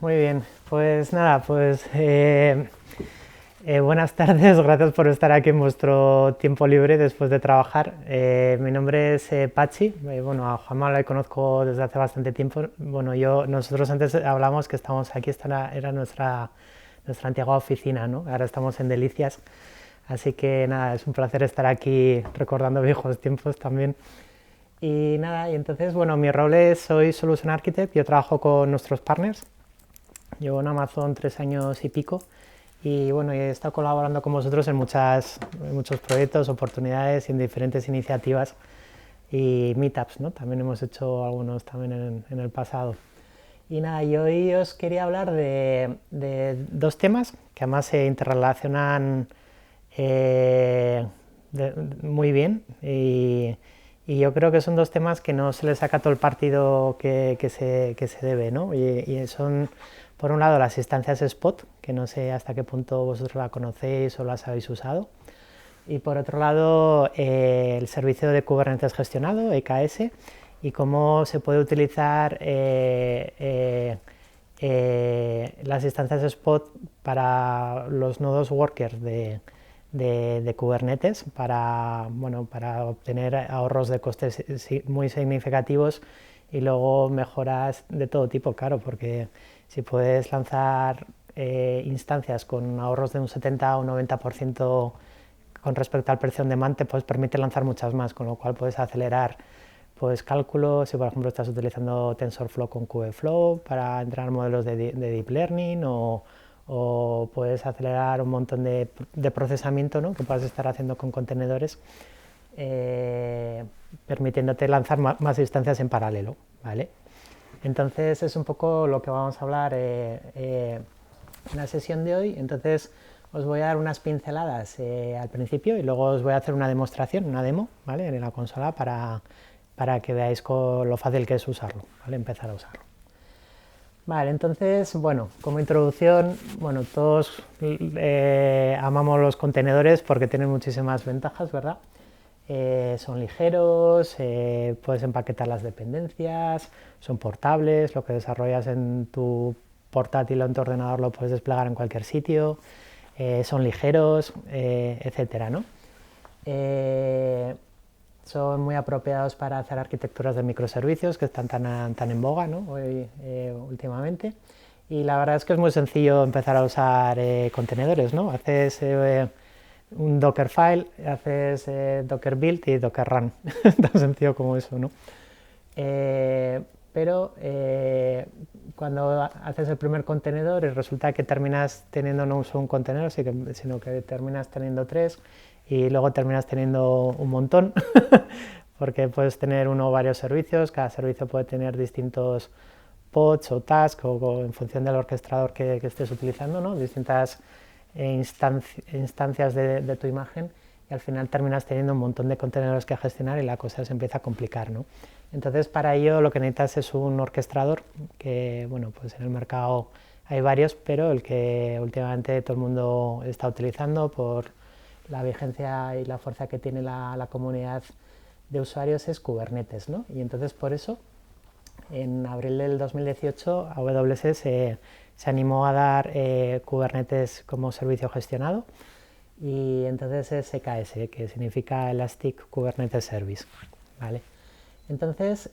Muy bien. Pues nada, buenas tardes, gracias por estar aquí en vuestro tiempo libre después de trabajar. Mi nombre es Pachi. Bueno, a Juanma le conozco desde hace bastante tiempo. Bueno, nosotros antes hablamos que estamos aquí, era nuestra antigua oficina, ¿no? Ahora estamos en Delicias. Así que nada, es un placer estar aquí recordando viejos tiempos también. Y nada, y entonces, bueno, mi rol es, soy Solution Architect, yo trabajo con nuestros partners. Llevo en Amazon 3 años y pico y bueno, he estado colaborando con vosotros en muchos proyectos, oportunidades y en diferentes iniciativas y meetups, ¿no? También hemos hecho algunos también en el pasado. Y nada, y hoy os quería hablar de dos temas que además se interrelacionan eh, muy bien y yo creo que son dos temas que no se les saca todo el partido que se debe, ¿no? Y son, por un lado, las instancias Spot, que no sé hasta qué punto vosotros la conocéis o las habéis usado, y por otro lado, el servicio de Kubernetes gestionado, EKS, y cómo se puede utilizar las instancias Spot para los nodos workers de Kubernetes para, bueno, para obtener ahorros de costes muy significativos y luego mejoras de todo tipo, claro, porque si puedes lanzar instancias con ahorros de un 70 o un 90% con respecto al precio on demand, te pues, permite lanzar muchas más, con lo cual puedes acelerar pues cálculos, si por ejemplo estás utilizando TensorFlow con Kubeflow para entrenar modelos de Deep Learning o puedes acelerar un montón de procesamiento, ¿no? Que puedas estar haciendo con contenedores, permitiéndote lanzar más instancias en paralelo, ¿vale? Entonces es un poco lo que vamos a hablar en la sesión de hoy. Entonces os voy a dar unas pinceladas al principio y luego os voy a hacer una demostración, una demo, ¿vale? En la consola para que veáis lo fácil que es usarlo, ¿vale? Empezar a usarlo. Vale, entonces, bueno, como introducción, bueno, todos amamos los contenedores porque tienen muchísimas ventajas, ¿verdad? Son ligeros, puedes empaquetar las dependencias, son portables, lo que desarrollas en tu portátil o en tu ordenador lo puedes desplegar en cualquier sitio, son ligeros, etcétera, ¿no? Son muy apropiados para hacer arquitecturas de microservicios que están tan en boga, ¿no? Hoy, últimamente. Y la verdad es que es muy sencillo empezar a usar contenedores, ¿no? Haces un Dockerfile, haces Docker build y Docker run, tan sencillo como eso, ¿no? Pero cuando haces el primer contenedor y resulta que terminas teniendo no solo un contenedor, sino que terminas teniendo tres y luego terminas teniendo un montón, porque puedes tener uno o varios servicios, cada servicio puede tener distintos pods o tasks o en función del orquestador que estés utilizando, ¿no? Distintas instancias de tu imagen y al final terminas teniendo un montón de contenedores que gestionar y la cosa se empieza a complicar, ¿no? Entonces para ello lo que necesitas es un orquestador que, bueno, pues en el mercado hay varios, pero el que últimamente todo el mundo está utilizando por la vigencia y la fuerza que tiene la comunidad de usuarios es Kubernetes, ¿no? Y entonces por eso en abril del 2018 AWS se animó a dar Kubernetes como servicio gestionado y entonces es EKS, que significa Elastic Kubernetes Service, ¿vale? Entonces,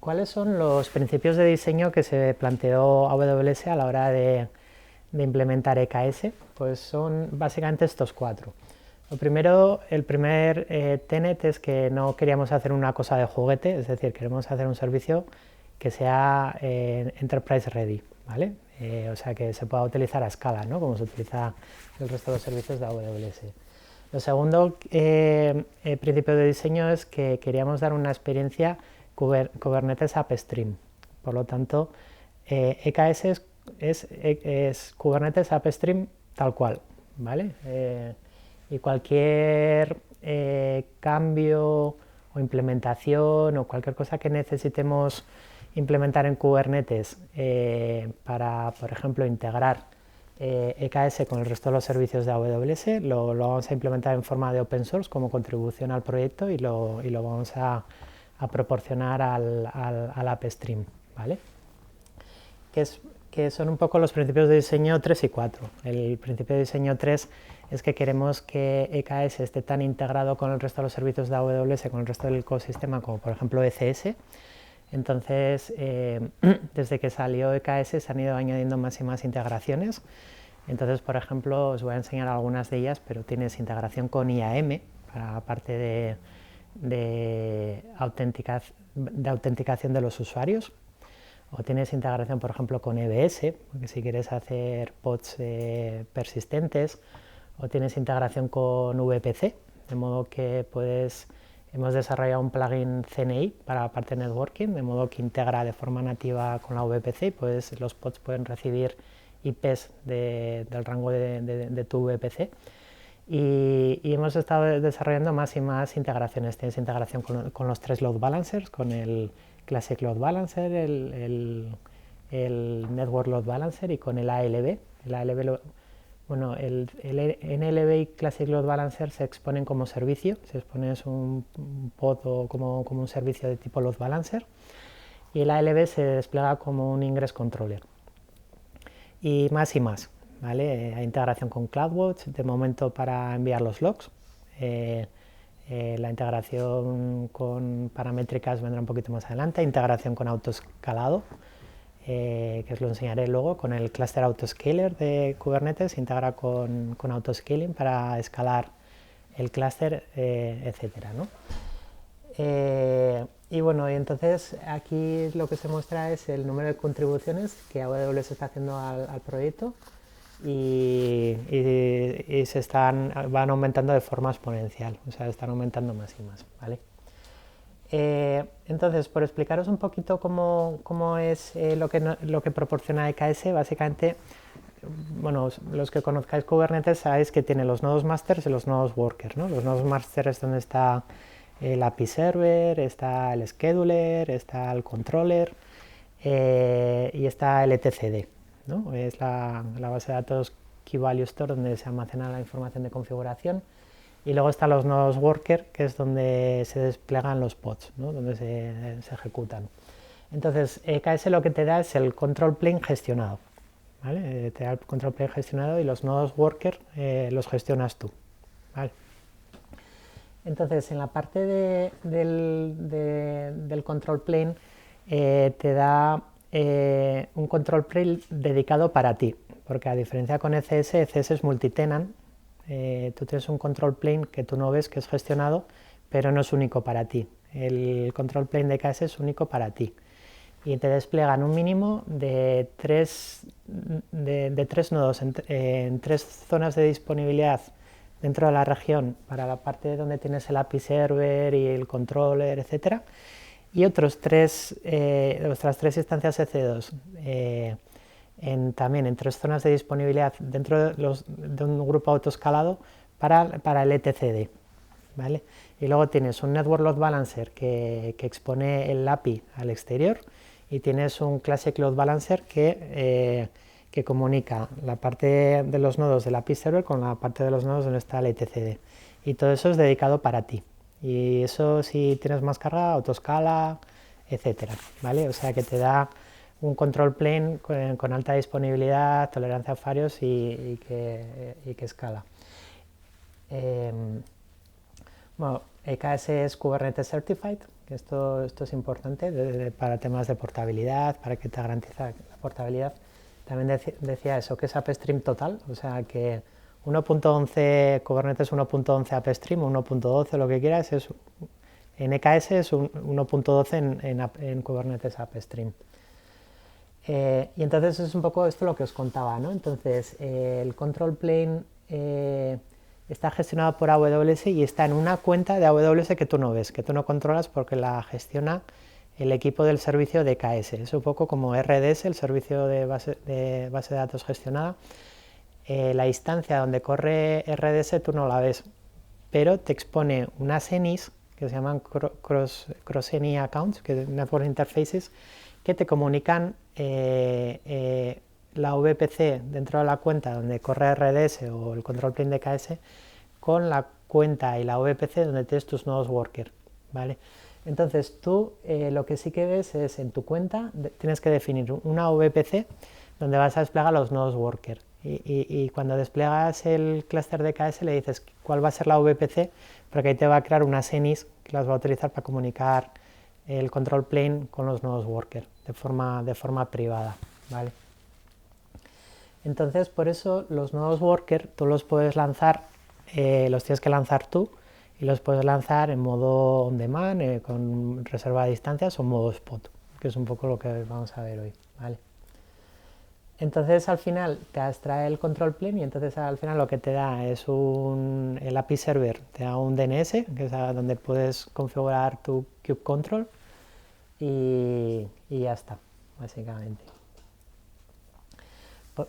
¿cuáles son los principios de diseño que se planteó AWS a la hora de implementar EKS? Pues son básicamente estos cuatro. Lo primero, el primer tenet es que no queríamos hacer una cosa de juguete, es decir, queremos hacer un servicio que sea enterprise ready, ¿vale? O sea, que se pueda utilizar a escala, ¿no? Como se utiliza el resto de los servicios de AWS. Lo segundo principio de diseño es que queríamos dar una experiencia Kubernetes upstream. Por lo tanto, EKS es Kubernetes upstream tal cual, ¿vale? Y cualquier cambio o implementación o cualquier cosa que necesitemos implementar en Kubernetes para, por ejemplo, integrar EKS con el resto de los servicios de AWS, lo vamos a implementar en forma de open source como contribución al proyecto y lo vamos a proporcionar al upstream, ¿vale? Que es que son un poco los principios de diseño 3 y 4. El principio de diseño 3 es que queremos que EKS esté tan integrado con el resto de los servicios de AWS, con el resto del ecosistema, como por ejemplo ECS. Entonces, desde que salió EKS se han ido añadiendo más y más integraciones. Entonces, por ejemplo, os voy a enseñar algunas de ellas, pero tienes integración con IAM, para la parte de autenticación de los usuarios, o tienes integración, por ejemplo, con EBS, porque si quieres hacer pods persistentes, o tienes integración con VPC, de modo que hemos desarrollado un plugin CNI para la parte de networking, de modo que integra de forma nativa con la VPC y los pods pueden recibir IPs del rango de tu VPC. Y hemos estado desarrollando más y más integraciones. Tienes integración con los 3 load balancers, con el Classic Load Balancer, el Network Load Balancer y con el ALB. El NLB y Classic Load Balancer se exponen como servicio, se expone un pod o como un servicio de tipo Load Balancer, y el ALB se despliega como un Ingress Controller. Y más. ¿Vale? Hay integración con CloudWatch, de momento para enviar los logs. La integración con paramétricas vendrá un poquito más adelante. Integración con autoescalado, que os lo enseñaré luego, con el cluster autoscaler de Kubernetes, integra con autoscaling para escalar el clúster, etcétera, ¿no? Y entonces aquí lo que se muestra es el número de contribuciones que AWS está haciendo al proyecto, y van aumentando de forma exponencial, o sea, están aumentando más y más, ¿vale? Entonces, por explicaros un poquito cómo es lo que proporciona EKS, básicamente, los que conozcáis Kubernetes sabéis que tiene los nodos masters y los nodos workers, ¿no? Los nodos masters es donde está el API server, está el scheduler, está el controller, y está el etcd, ¿no? Es la base de datos Key Value Store donde se almacena la información de configuración, y luego están los nodos worker, que es donde se despliegan los pods, ¿no? Donde se ejecutan. Entonces, EKS lo que te da es el control plane gestionado, ¿vale? Te da el control plane gestionado y los nodos worker los gestionas tú, ¿vale? Entonces, en la parte del control plane te da un control plane dedicado para ti, porque a diferencia con ECS es multitenant. Tú tienes un control plane que tú no ves, que es gestionado, pero no es único para ti. El control plane de EKS es único para ti, y te despliegan un mínimo de tres nodos en 3 zonas de disponibilidad dentro de la región, para la parte donde tienes el API server y el controller, etcétera, y otras 3 instancias EC2 también en 3 zonas de disponibilidad dentro de un grupo autoescalado para el etcd, ¿vale? Y luego tienes un Network Load Balancer que expone el API al exterior, y tienes un Classic Load Balancer que comunica la parte de los nodos del API Server con la parte de los nodos donde está el etcd, y todo eso es dedicado para ti, y eso, si tienes más carga, autoescala, etcétera, ¿vale? O sea que te da un control plane con alta disponibilidad, tolerancia a fallos y que escala. EKS es Kubernetes Certified, que esto es importante para temas de portabilidad, para que te garantiza la portabilidad. También decía eso, que es AppStream total, o sea que 1.11 Kubernetes 1.11 AppStream, 1.12, lo que quieras, en EKS es 1.12 en Kubernetes AppStream. Y entonces es un poco esto lo que os contaba, ¿no? Entonces el control plane está gestionado por AWS y está en una cuenta de AWS que tú no ves, que tú no controlas, porque la gestiona el equipo del servicio de EKS. Es un poco como RDS, el servicio de base de datos gestionada. La instancia donde corre RDS tú no la ves, pero te expone unas ENIs que se llaman cross-ENI accounts, que Network Interfaces, que te comunican la VPC dentro de la cuenta donde corre RDS o el control plane de EKS con la cuenta y la VPC donde tienes tus nodos worker, ¿vale? Entonces tú lo que sí que ves es, en tu cuenta tienes que definir una VPC donde vas a desplegar los nodos worker. Y cuando desplegas el clúster de KS le dices cuál va a ser la VPC, porque ahí te va a crear unas ENIs que las va a utilizar para comunicar el control plane con los nodos worker de forma privada, ¿vale? Entonces, por eso los nodos worker tú los puedes lanzar, los tienes que lanzar tú y los puedes lanzar en modo on demand, con reserva de distancias o modo spot, que es un poco lo que vamos a ver hoy, ¿vale? Entonces al final te abstrae el control plane y entonces al final lo que te da es el API server, te da un DNS, que es donde puedes configurar tu kube control y ya está, básicamente.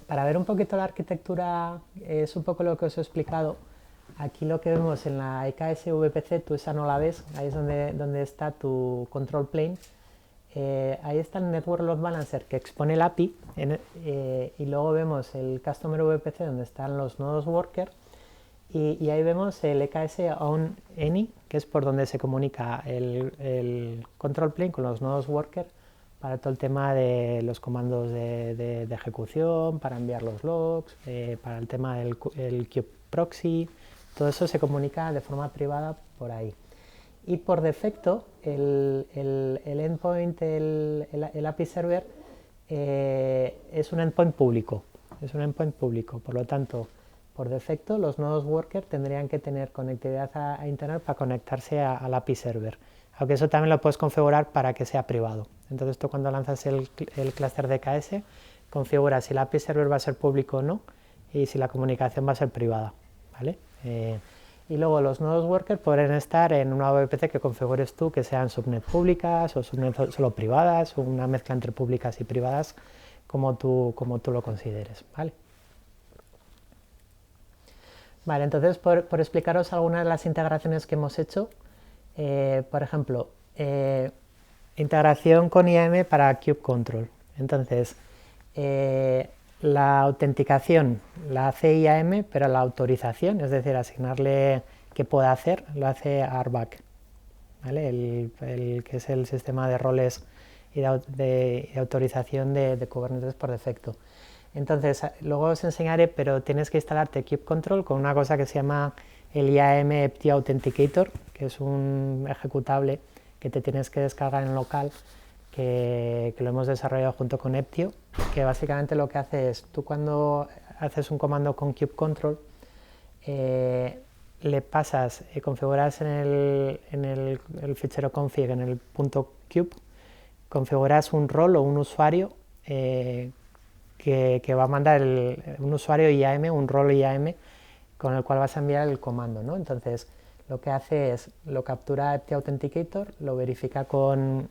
Para ver un poquito la arquitectura, es un poco lo que os he explicado. Aquí lo que vemos en la EKS VPC, tú esa no la ves, ahí es donde está tu control plane. Ahí está el Network Load Balancer que expone el API y luego vemos el Customer VPC donde están los nodos worker y ahí vemos el EKS on any, que es por donde se comunica el control plane con los nodos worker para todo el tema de los comandos de ejecución, para enviar los logs, para el tema del kube proxy, todo eso se comunica de forma privada por ahí. Y por defecto el endpoint, el API server es un endpoint público, por lo tanto por defecto los nodos worker tendrían que tener conectividad a internet para conectarse al API server, aunque eso también lo puedes configurar para que sea privado. Entonces tú cuando lanzas el clúster de KS configuras si el API server va a ser público o no y si la comunicación va a ser privada, ¿vale? Y luego los nodos worker podrán estar en una VPC que configures tú, que sean subnet públicas o subnet solo privadas, o una mezcla entre públicas y privadas, como tú lo consideres, ¿vale? Vale, entonces por explicaros algunas de las integraciones que hemos hecho, por ejemplo, integración con IAM para kube control. Entonces, la autenticación la hace IAM, pero la autorización, es decir, asignarle qué puede hacer, lo hace RBAC, ¿vale? el que es el sistema de roles y de autorización de Kubernetes por defecto. Entonces, luego os enseñaré, pero tienes que instalarte kube control con una cosa que se llama el IAM Epti Authenticator, que es un ejecutable que te tienes que descargar en local, que lo hemos desarrollado junto con Eptio, que básicamente lo que hace es, tú cuando haces un comando con kube control, le pasas, configuras en el fichero config, en el .cube, configuras un rol o un usuario que va a mandar un usuario IAM, un rol IAM, con el cual vas a enviar el comando, ¿no? Entonces, lo que hace es, lo captura Epti Authenticator, lo verifica con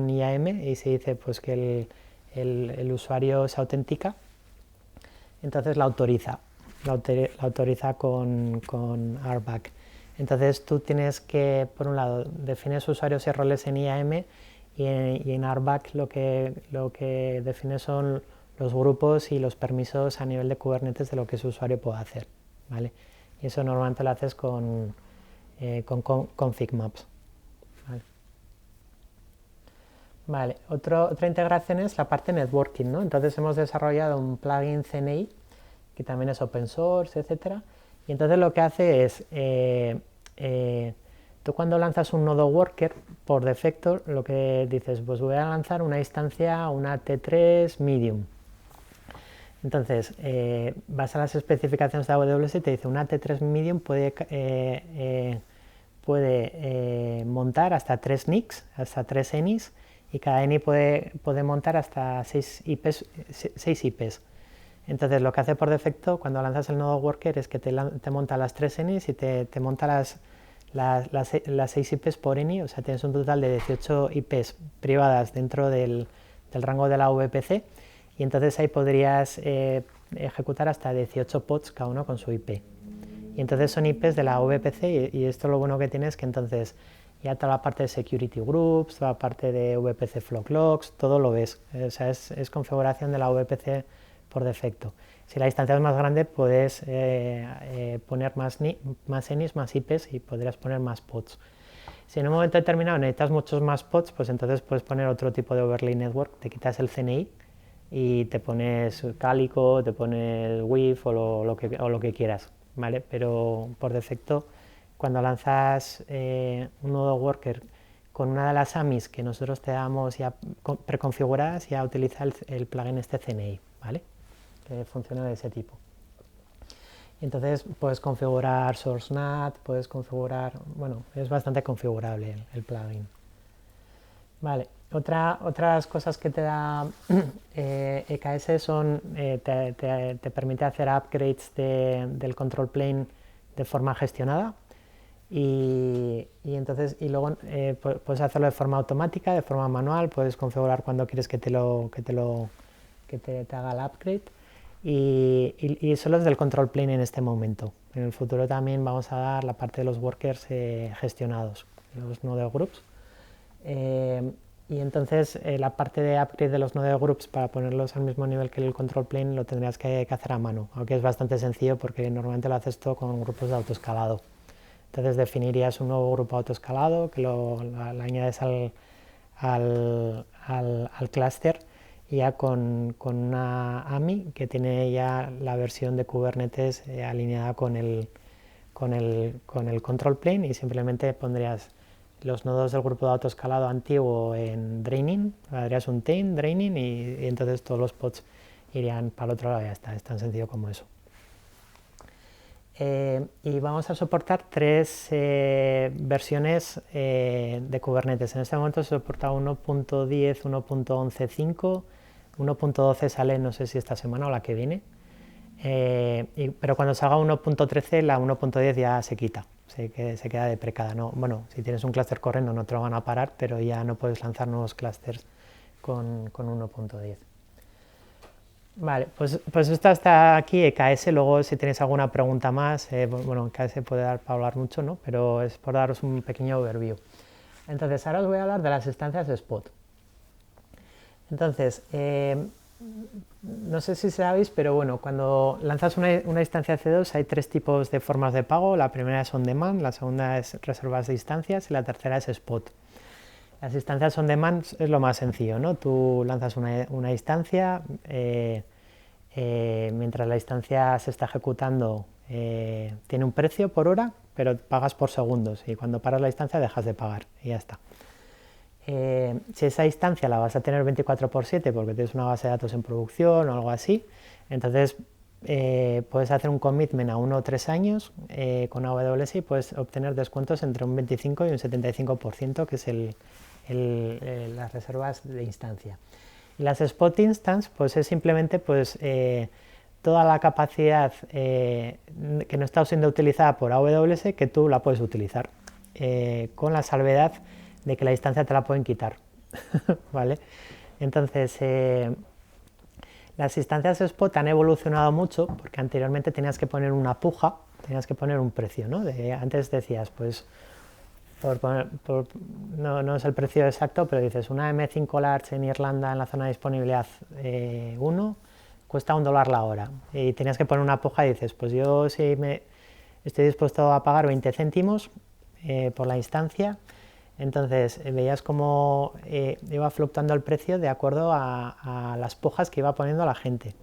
IAM y se dice pues que el usuario se autentica, entonces la autoriza con RBAC. Entonces tú tienes que, por un lado, defines usuarios y roles en IAM y en RBAC lo que defines son los grupos y los permisos a nivel de Kubernetes de lo que ese usuario puede hacer, ¿vale? Y eso normalmente lo haces con config maps. Vale, otra integración es la parte networking, ¿no? Entonces hemos desarrollado un plugin CNI, que también es open source, etcétera. Y entonces lo que hace es, tú cuando lanzas un nodo worker, por defecto, lo que dices, pues voy a lanzar una instancia, una T3 medium. Entonces, vas a las especificaciones de AWS y te dice, una T3 medium puede montar hasta 3 NICs, hasta 3 ENIs, y cada ENI puede montar hasta 6 IPs. Entonces lo que hace por defecto cuando lanzas el nodo worker es que te monta las 3 ENIs y te monta las 6 IPs por ENI, o sea tienes un total de 18 IPs privadas dentro del rango de la VPC, y entonces ahí podrías ejecutar hasta 18 pods cada uno con su IP. Y entonces son IPs de la VPC y esto lo bueno que tiene es que entonces ya toda la parte de security groups, toda la parte de VPC flock logs, todo lo ves. O sea, es configuración de la VPC por defecto. Si la instancia es más grande puedes poner más ENIs, más IPs y podrías poner más pods. Si en un momento determinado necesitas muchos más pods, pues entonces puedes poner otro tipo de overlay network, te quitas el CNI y te pones Calico, te pones WIF o lo que quieras, ¿vale? Pero por defecto, cuando lanzas un nodo worker con una de las AMIs que nosotros te damos ya preconfiguradas, ya utiliza el plugin este CNI, ¿vale? Que funciona de ese tipo. Entonces puedes configurar SourceNAT, puedes configurar, bueno, es bastante configurable el plugin. Vale, otras cosas que te da EKS son, te permite hacer upgrades del control plane de forma gestionada y entonces y luego puedes hacerlo de forma automática, de forma manual, puedes configurar cuando quieres que te haga el upgrade y solo es del control plane en este momento. En el futuro también vamos a dar la parte de los workers gestionados, los node groups. Y entonces la parte de upgrade de los node groups para ponerlos al mismo nivel que el control plane lo tendrías que hacer a mano, aunque es bastante sencillo porque normalmente lo haces todo con grupos de autoescalado. Entonces definirías un nuevo grupo autoescalado que lo añades al clúster y ya con una AMI que tiene ya la versión de Kubernetes alineada con el control plane y simplemente pondrías los nodos del grupo de autoescalado antiguo en draining, harías un tail, draining y entonces todos los pods irían para el otro lado y ya está, es tan sencillo como eso. Y vamos a soportar 3 versiones de Kubernetes. En este momento se soporta 1.10, 1.11.5, 1.12 sale no sé si esta semana o la que viene, pero cuando salga 1.13 la 1.10 ya se quita, se queda deprecada. No, bueno, si tienes un clúster corriendo no te lo van a parar, pero ya no puedes lanzar nuevos clústeres con 1.10. Vale, pues esto hasta aquí EKS, luego si tenéis alguna pregunta más, bueno, EKS puede dar para hablar mucho, ¿no? Pero es por daros un pequeño overview. Entonces, ahora os voy a hablar de las instancias de Spot. Entonces, no sé si sabéis, pero bueno, cuando lanzas una instancia C2 hay 3 tipos de formas de pago. La primera es on demand, la segunda es reservas de instancias y la tercera es Spot. Las instancias on demand es lo más sencillo, ¿no? Tú lanzas una instancia, mientras la instancia se está ejecutando tiene un precio por hora, pero pagas por segundos y cuando paras la instancia dejas de pagar y ya está. Si esa instancia la vas a tener 24/7 porque tienes una base de datos en producción o algo así, entonces puedes hacer un commitment a 1 o 3 años con AWS y puedes obtener descuentos entre un 25 y un 75%, que es las reservas de instancia. Y las Spot Instance pues es simplemente pues, toda la capacidad que no está siendo utilizada por AWS que tú la puedes utilizar, con la salvedad de que la instancia te la pueden quitar. ¿Vale? Entonces, las instancias Spot han evolucionado mucho porque anteriormente tenías que poner una puja, tenías que poner un precio, ¿no? Antes decías, pues, no es el precio exacto, pero dices, una M5 Large en Irlanda en la zona de disponibilidad 1 cuesta $1 la hora. Y tenías que poner una puja y dices, pues yo estoy dispuesto a pagar 20 céntimos por la instancia. Entonces veías cómo iba fluctuando el precio de acuerdo a las pujas que iba poniendo la gente.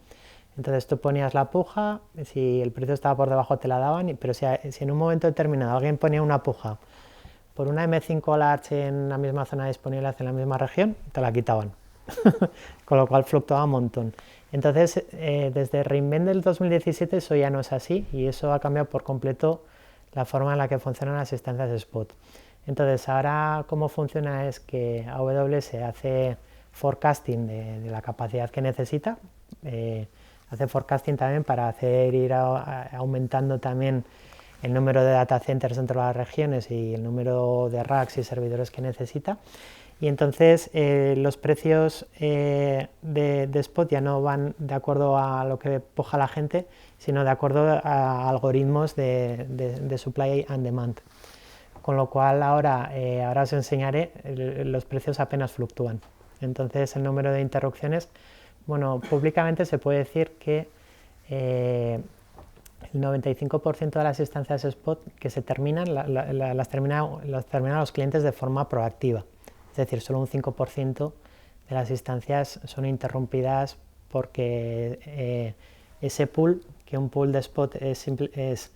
Entonces tú ponías la puja, si el precio estaba por debajo te la daban, pero si en un momento determinado alguien ponía una puja por una M5 Large en la misma zona de disponibilidad en la misma región, te la quitaban. Con lo cual fluctuaba un montón. Entonces, desde reInvent del 2017 eso ya no es así y eso ha cambiado por completo la forma en la que funcionan las instancias Spot. Entonces, ahora cómo funciona es que AWS hace forecasting de la capacidad que necesita, hace forecasting también para ir aumentando también el número de data centers dentro de las regiones y el número de racks y servidores que necesita. Y entonces los precios de Spot ya no van de acuerdo a lo que puja la gente, sino de acuerdo a algoritmos de supply and demand. Con lo cual ahora os enseñaré, los precios apenas fluctúan. Entonces el número de interrupciones, bueno, públicamente se puede decir que el 95% de las instancias Spot que se terminan, las terminan los clientes de forma proactiva. Es decir, solo un 5% de las instancias son interrumpidas porque ese pool, que un pool de spot es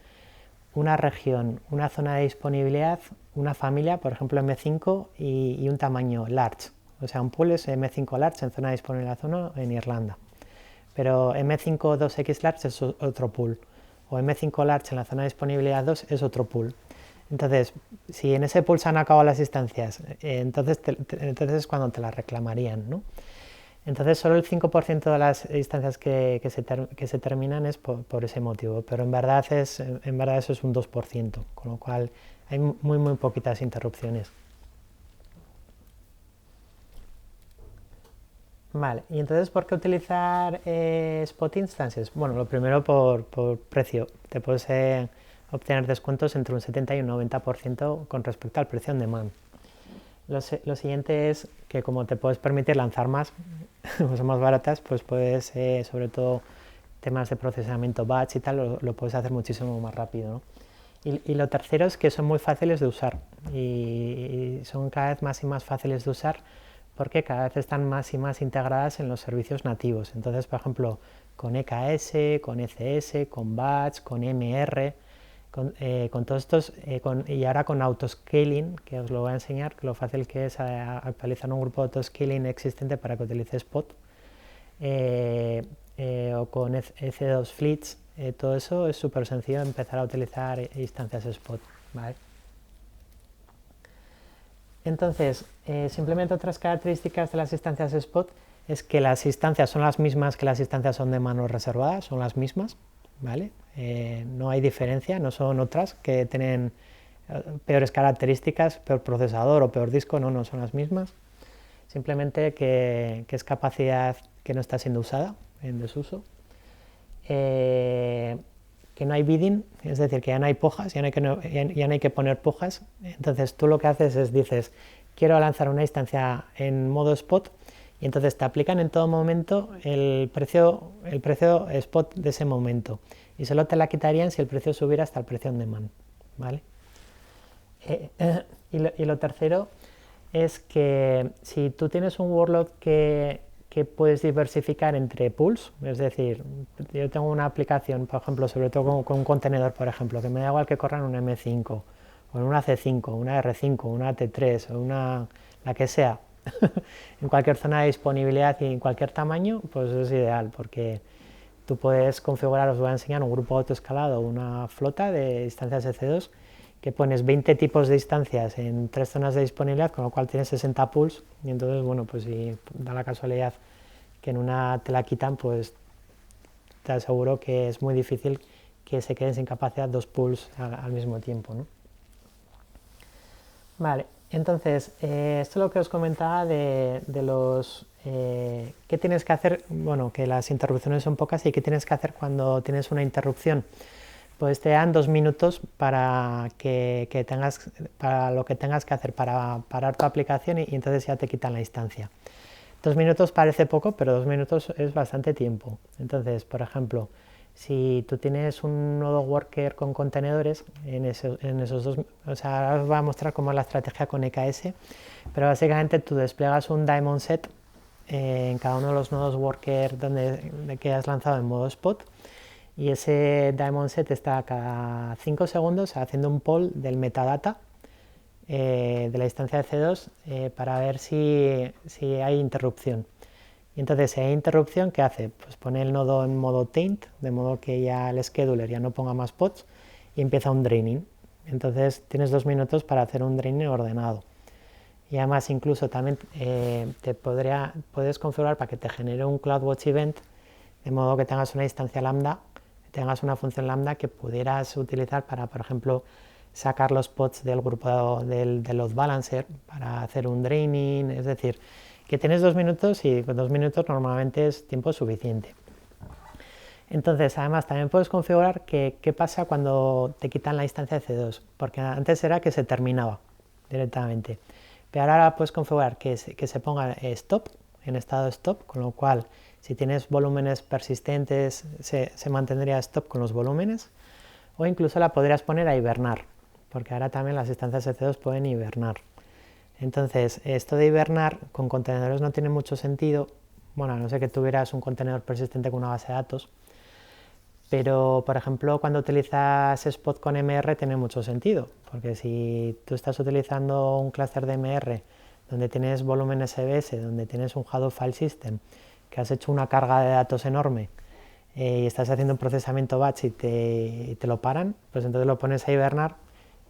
una región, una zona de disponibilidad, una familia, por ejemplo M5 y un tamaño large. O sea, un pool es M5 large en zona de disponibilidad 1 en Irlanda. Pero M5 2X large es otro pool. O M5 large en la zona de disponibilidad 2 es otro pool. Entonces, si en ese pool se han acabado las instancias, entonces es cuando te las reclamarían, ¿no? Entonces solo el 5% de las instancias que se terminan es por ese motivo, pero en verdad eso es un 2%, con lo cual hay muy poquitas interrupciones. Vale, y entonces ¿por qué utilizar Spot Instances? Bueno, lo primero por precio. Te puedes obtener descuentos entre un 70 y un 90% con respecto al precio en demand. Lo siguiente es que como te puedes permitir lanzar más, pues son más baratas, pues puedes, sobre todo temas de procesamiento batch y tal, lo puedes hacer muchísimo más rápido, ¿no? Y lo tercero es que son muy fáciles de usar y son cada vez más y más fáciles de usar porque cada vez están más y más integradas en los servicios nativos. Entonces, por ejemplo, con EKS, con ECS, con Batch, con MR, con todos estos, y ahora con autoscaling, que os lo voy a enseñar, lo fácil que es actualizar un grupo de autoscaling existente para que utilice Spot, o con EC2 Fleets, todo eso es súper sencillo empezar a utilizar instancias Spot, ¿vale? Entonces, simplemente otras características de las instancias Spot es que las instancias son las mismas que las instancias on demand o reservadas, son las mismas, ¿vale? No hay diferencia, no son otras que tienen peores características, peor procesador o peor disco, no son las mismas. Simplemente que es capacidad que no está siendo usada, en desuso. Que no hay bidding, es decir, que ya no hay pojas, ya no hay que poner pojas. Entonces tú lo que haces es dices, quiero lanzar una instancia en modo spot y entonces te aplican en todo momento el precio spot de ese momento y solo te la quitarían si el precio subiera hasta el precio on demand, ¿vale? Y lo tercero es que si tú tienes un workload que puedes diversificar entre pools, es decir, yo tengo una aplicación, por ejemplo, sobre todo con un contenedor, por ejemplo, que me da igual que corran un M5, o en una C5, una R5, una T3, o la que sea, en cualquier zona de disponibilidad y en cualquier tamaño, pues es ideal, porque tú puedes configurar, os voy a enseñar un grupo autoescalado, una flota de instancias EC2, que pones 20 tipos de instancias en 3 zonas de disponibilidad, con lo cual tienes 60 pools, y entonces, bueno, pues si da la casualidad que en una te la quitan, pues te aseguro que es muy difícil que se queden sin capacidad 2 pools al mismo tiempo, ¿no? Vale, entonces, esto es lo que os comentaba de los... ¿qué tienes que hacer? Bueno, que las interrupciones son pocas y qué tienes que hacer cuando tienes una interrupción. Pues te dan 2 minutos para lo que tengas que hacer para parar tu aplicación y entonces ya te quitan la instancia. 2 minutos parece poco, pero 2 minutos es bastante tiempo. Entonces, por ejemplo, si tú tienes un nodo worker con contenedores, en esos dos, o sea, ahora os voy a mostrar cómo es la estrategia con EKS, pero básicamente tú desplegas un daemon set en cada uno de los nodos worker que has lanzado en modo spot, y ese daemon set está cada 5 segundos haciendo un poll del metadata de la instancia de C2 para ver si hay interrupción. Y entonces, si hay interrupción, ¿qué hace? Pues pone el nodo en modo taint, de modo que ya el scheduler ya no ponga más pods y empieza un draining. Entonces tienes 2 minutos para hacer un draining ordenado. Y además incluso también puedes configurar para que te genere un CloudWatch event, de modo que tengas una instancia lambda, tengas una función lambda que pudieras utilizar para, por ejemplo, sacar los pods del grupo del load balancer para hacer un draining, es decir, que tienes 2 minutos y con 2 minutos normalmente es tiempo suficiente. Entonces, además, también puedes configurar qué pasa cuando te quitan la instancia de C2, porque antes era que se terminaba directamente, pero ahora puedes configurar que se ponga stop, en estado stop, con lo cual, si tienes volúmenes persistentes, se mantendría stop con los volúmenes, o incluso la podrías poner a hibernar, porque ahora también las instancias de C2 pueden hibernar. Entonces, esto de hibernar con contenedores no tiene mucho sentido, bueno, a no ser que tuvieras un contenedor persistente con una base de datos. Pero, por ejemplo, cuando utilizas Spot con MR tiene mucho sentido, porque si tú estás utilizando un clúster de MR donde tienes volumen SBS, donde tienes un Hadoop File System, que has hecho una carga de datos enorme y estás haciendo un procesamiento batch y te lo paran, pues entonces lo pones a hibernar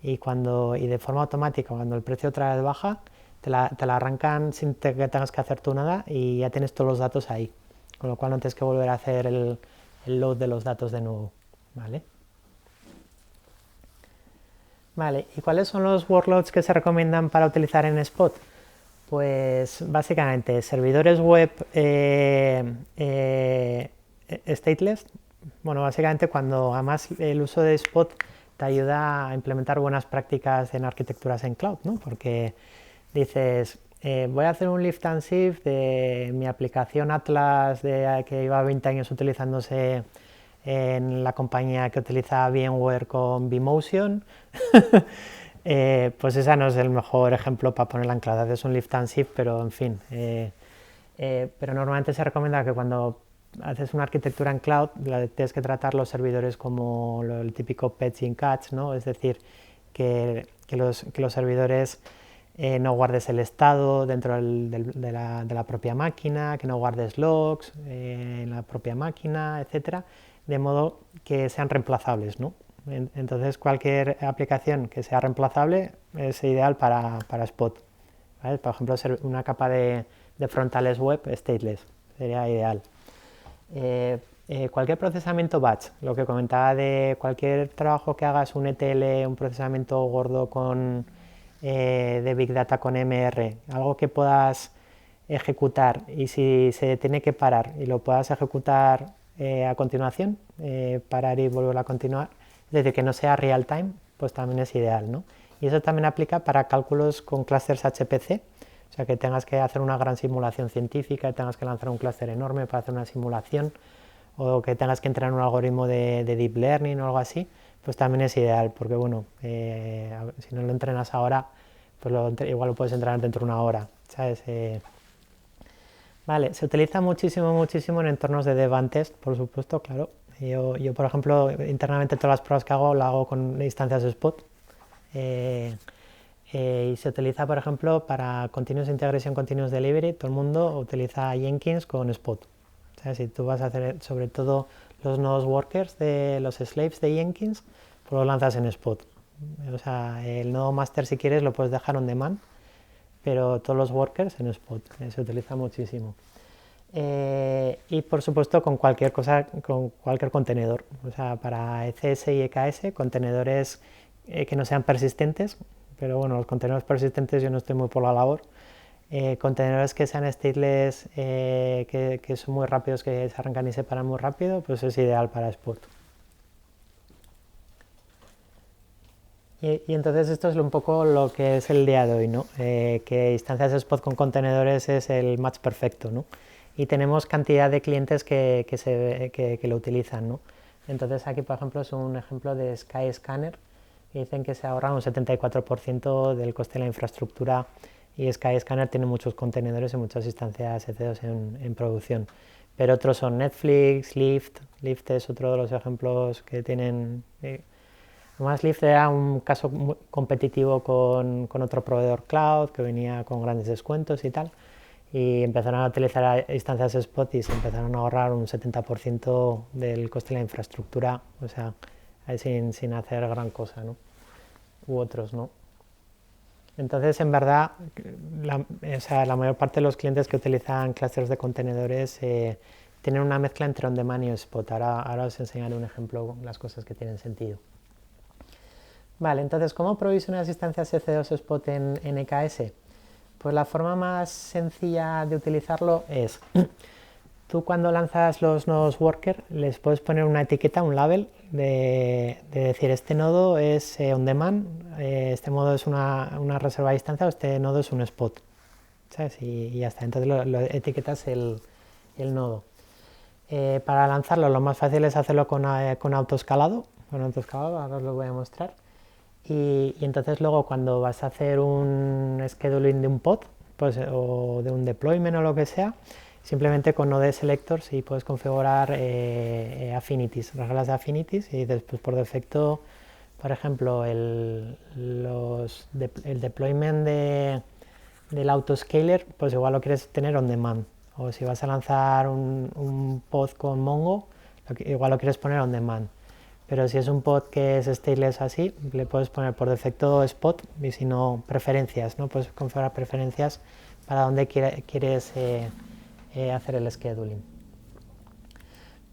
y de forma automática, cuando el precio otra vez baja, te la arrancan sin que tengas que hacer tú nada y ya tienes todos los datos ahí, con lo cual no tienes que volver a hacer el load de los datos de nuevo, ¿vale? Vale, ¿y cuáles son los workloads que se recomiendan para utilizar en Spot? Pues básicamente servidores web stateless. Bueno, básicamente cuando además el uso de Spot te ayuda a implementar buenas prácticas en arquitecturas en cloud, ¿no? Porque dices, voy a hacer un lift and shift de mi aplicación Atlas que lleva 20 años utilizándose en la compañía que utiliza VMware con vMotion. Pues esa no es el mejor ejemplo para ponerla en cloud. Es un lift and shift, pero en fin. Pero normalmente se recomienda que cuando haces una arquitectura en cloud, tienes que tratar los servidores como el típico patch and catch, ¿no? Es decir, que los servidores no guardes el estado dentro de la propia máquina, que no guardes logs en la propia máquina, etcétera, de modo que sean reemplazables, ¿no? Entonces cualquier aplicación que sea reemplazable es ideal para Spot, ¿vale? Por ejemplo, una capa de frontales web stateless sería ideal. Cualquier procesamiento batch, lo que comentaba de cualquier trabajo que hagas, un ETL, un procesamiento gordo de Big Data con MR, algo que puedas ejecutar y si se tiene que parar y lo puedas ejecutar a continuación, parar y volver a continuar, es decir, que no sea real time, pues también es ideal, ¿no? Y eso también aplica para cálculos con clusters HPC, o sea, que tengas que hacer una gran simulación científica, tengas que lanzar un clúster enorme para hacer una simulación, o que tengas que entrenar un algoritmo de deep learning o algo así, pues también es ideal, porque bueno, si no lo entrenas ahora, pues igual lo puedes entrenar dentro de una hora, ¿sabes? Vale, se utiliza muchísimo en entornos de dev and test, por supuesto, claro. Yo, por ejemplo, internamente todas las pruebas que hago, las hago con instancias de Spot. Y se utiliza, por ejemplo, para Continuous Integration, Continuous Delivery, todo el mundo utiliza Jenkins con Spot. O sea, si tú vas a hacer sobre todo los nodos workers de los slaves de Jenkins, pues lo lanzas en Spot. O sea, el nodo master si quieres lo puedes dejar on demand, pero todos los workers en Spot, se utiliza muchísimo. Y por supuesto con cualquier cosa, con cualquier contenedor, o sea, para ECS y EKS, contenedores que no sean persistentes, pero bueno, los contenedores persistentes yo no estoy muy por la labor. Contenedores que sean stateless, que son muy rápidos, que se arrancan y se paran muy rápido, pues es ideal para Spot. Y entonces esto es un poco lo que es el día de hoy, ¿no? Que instancias de Spot con contenedores es el match perfecto, ¿no? Y tenemos cantidad de clientes que lo utilizan, ¿no? Entonces aquí, por ejemplo, es un ejemplo de Skyscanner, que dicen que se ahorra un 74% del coste de la infraestructura, y Skyscanner tiene muchos contenedores y muchas instancias EC2 en producción. Pero otros son Netflix, Lyft. Lyft es otro de los ejemplos que tienen. Además, Lyft era un caso muy competitivo con otro proveedor cloud que venía con grandes descuentos y tal, y empezaron a utilizar instancias Spot y se empezaron a ahorrar un 70% del coste de la infraestructura, o sea, sin hacer gran cosa, ¿no? U otros, ¿no? Entonces, en verdad, la mayor parte de los clientes que utilizan clusters de contenedores tienen una mezcla entre on-demand y Spot. Ahora os enseñaré un ejemplo, las cosas que tienen sentido. Vale, entonces, ¿cómo provisionas instancias EC2 Spot en EKS? Pues la forma más sencilla de utilizarlo es, tú cuando lanzas los nodos worker les puedes poner una etiqueta, un label, de decir este nodo es on demand, este nodo es una reserva de instancia, o este nodo es un Spot, ¿sabes? Y ya está, entonces lo etiquetas el nodo. Para lanzarlo lo más fácil es hacerlo con autoescalado, ahora os lo voy a mostrar. Y entonces luego cuando vas a hacer un scheduling de un pod, pues, o de un deployment o lo que sea, simplemente con Node Selectors y puedes configurar affinities, reglas de affinities, y después por defecto, por ejemplo, el deployment del autoscaler, pues igual lo quieres tener on demand, o si vas a lanzar un pod con Mongo, igual lo quieres poner on demand. Pero si es un pod que es stateless así, le puedes poner por defecto spot, y si no, preferencias, ¿no? Puedes configurar preferencias para donde quieres hacer el scheduling.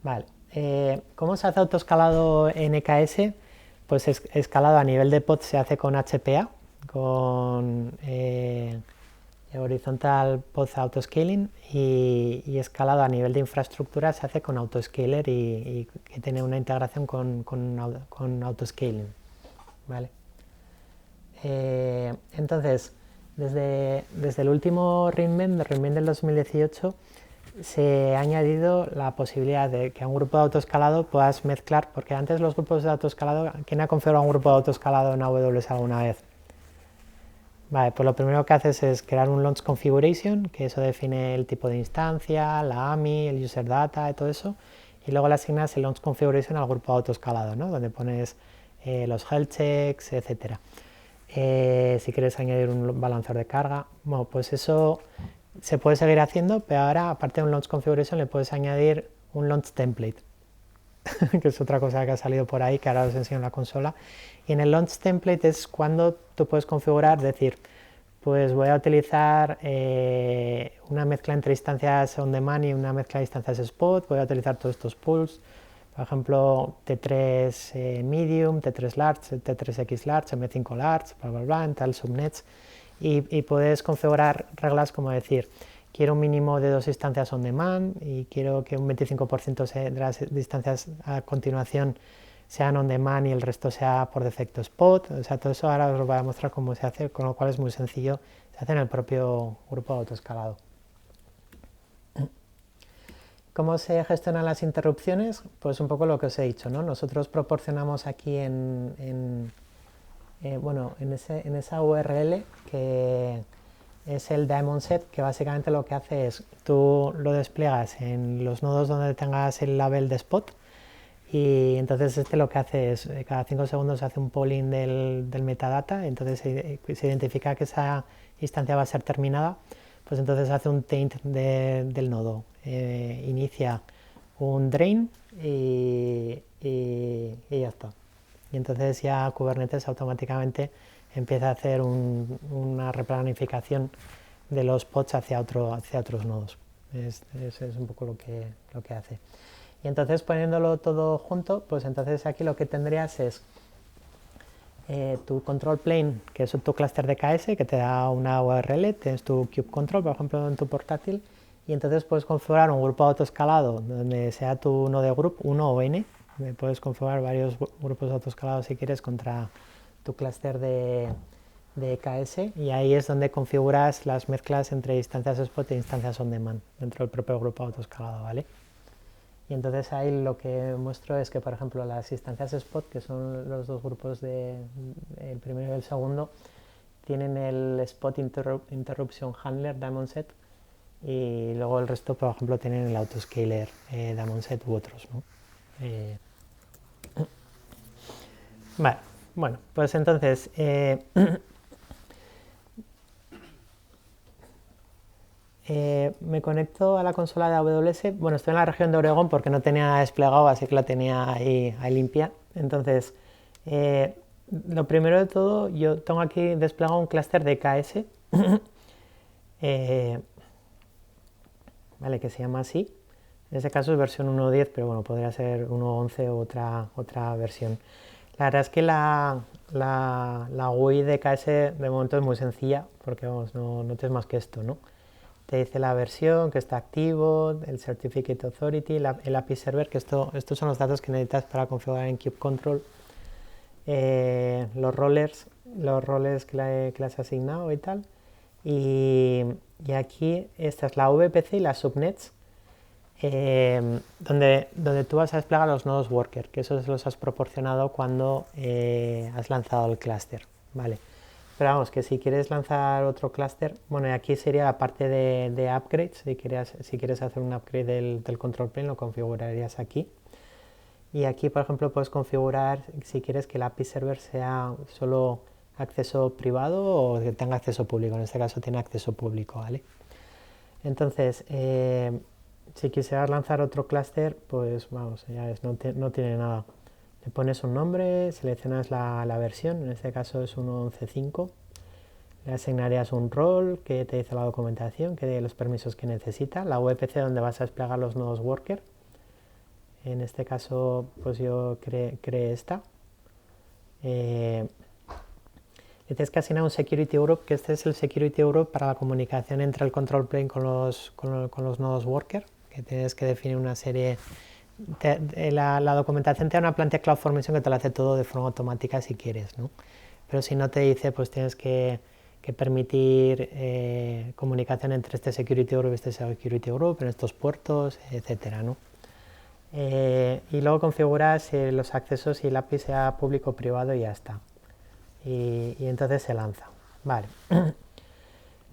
Vale. ¿Cómo se hace autoescalado en EKS? Pues escalado a nivel de pod se hace con HPA, con Horizontal Pod Autoscaling, y escalado a nivel de infraestructura se hace con Autoscaler y que tiene una integración con Autoscaling. ¿Vale? Entonces, desde el último reinvent del 2018, se ha añadido la posibilidad de que a un grupo de autoescalado puedas mezclar, porque antes los grupos de autoescalado, ¿quién ha configurado un grupo de autoescalado en AWS alguna vez? Vale, pues lo primero que haces es crear un launch configuration, que eso define el tipo de instancia, la AMI, el user data y todo eso, y luego le asignas el launch configuration al grupo de autoescalado, ¿no? Donde pones los health checks, etcétera. Si quieres añadir un balanceador de carga, bueno, pues eso se puede seguir haciendo, pero ahora aparte de un launch configuration le puedes añadir un launch template, que es otra cosa que ha salido por ahí, que ahora os enseño en la consola. Y en el launch template es cuando tú puedes configurar, decir, pues voy a utilizar una mezcla entre instancias on demand y una mezcla de instancias spot, voy a utilizar todos estos pools, por ejemplo, T3 medium, T3 large, T3X large, M5 large, bla, bla, bla, en tal subnets, y puedes configurar reglas como decir, quiero un mínimo de 2 instancias on demand y quiero que un 25% de las instancias a continuación sean on demand y el resto sea por defecto spot. O sea, todo eso ahora os lo voy a mostrar cómo se hace, con lo cual es muy sencillo, se hace en el propio grupo de autoescalado. ¿Cómo se gestionan las interrupciones? Pues un poco lo que os he dicho, ¿no? Nosotros proporcionamos aquí en esa URL que es el daemon set, que básicamente lo que hace es, tú lo despliegas en los nodos donde tengas el label de spot, y entonces lo que hace es, cada 5 segundos hace un polling del metadata, entonces se identifica que esa instancia va a ser terminada, pues entonces hace un taint del nodo, inicia un drain y ya está. Y entonces ya Kubernetes automáticamente empieza a hacer una replanificación de los pods hacia otros nodos. Es un poco lo que hace. Y entonces poniéndolo todo junto, pues entonces aquí lo que tendrías es tu control plane, que es tu clúster de KS, que te da una URL, tienes tu kube control, por ejemplo, en tu portátil, y entonces puedes configurar un grupo autoescalado donde sea tu node group 1 o n, puedes configurar varios grupos autoescalados si quieres contra tu clúster de KS, y ahí es donde configuras las mezclas entre instancias spot e instancias on demand dentro del propio grupo autoescalado, ¿vale? Y entonces ahí lo que muestro es que, por ejemplo, las instancias spot, que son los dos grupos el primero y el segundo, tienen el spot interruption handler daemon set, y luego el resto, por ejemplo, tienen el autoscaler daemon set u otros, ¿no? Vale, bueno, pues entonces me conecto a la consola de AWS. Bueno, estoy en la región de Oregón porque no tenía nada desplegado, así que la tenía ahí limpia. Entonces, lo primero de todo, yo tengo aquí desplegado un clúster de KS, ¿vale? Que se llama así. En este caso es versión 1.10, pero bueno, podría ser 1.11 o otra versión. La verdad es que la GUI de KS de momento es muy sencilla, porque vamos, no tienes más que esto, ¿no? Te dice la versión, que está activo, el Certificate Authority, el API Server, que estos son los datos que necesitas para configurar en kube control, los roles que le has asignado y tal. Y aquí esta es la VPC y las subnets, donde tú vas a desplegar los nodos worker, que esos los has proporcionado cuando has lanzado el clúster, ¿vale? Pero vamos, que si quieres lanzar otro clúster, bueno, y aquí sería la parte de upgrades, si quieres hacer un upgrade del control plane, lo configurarías aquí. Y aquí, por ejemplo, puedes configurar si quieres que el API server sea solo acceso privado o que tenga acceso público. En este caso tiene acceso público, ¿vale? Entonces, si quisieras lanzar otro clúster, pues vamos, ya ves, no tiene nada. Le pones un nombre, seleccionas la versión, en este caso es 1.11.5. Le asignarías un rol que te dice la documentación, que de los permisos que necesita, la VPC donde vas a desplegar los nodos worker. En este caso, pues yo creé esta. Le tienes que asignar un security group, que este es el security group para la comunicación entre el control plane con los nodos worker, que tienes que definir una serie. La documentación te da una plantilla CloudFormation que te lo hace todo de forma automática si quieres, ¿no? Pero si no te dice, pues tienes que permitir comunicación entre este security group y este security group en estos puertos, etcétera, ¿no? Y luego configuras los accesos y el API sea público o privado y ya está. Y entonces se lanza. Vale.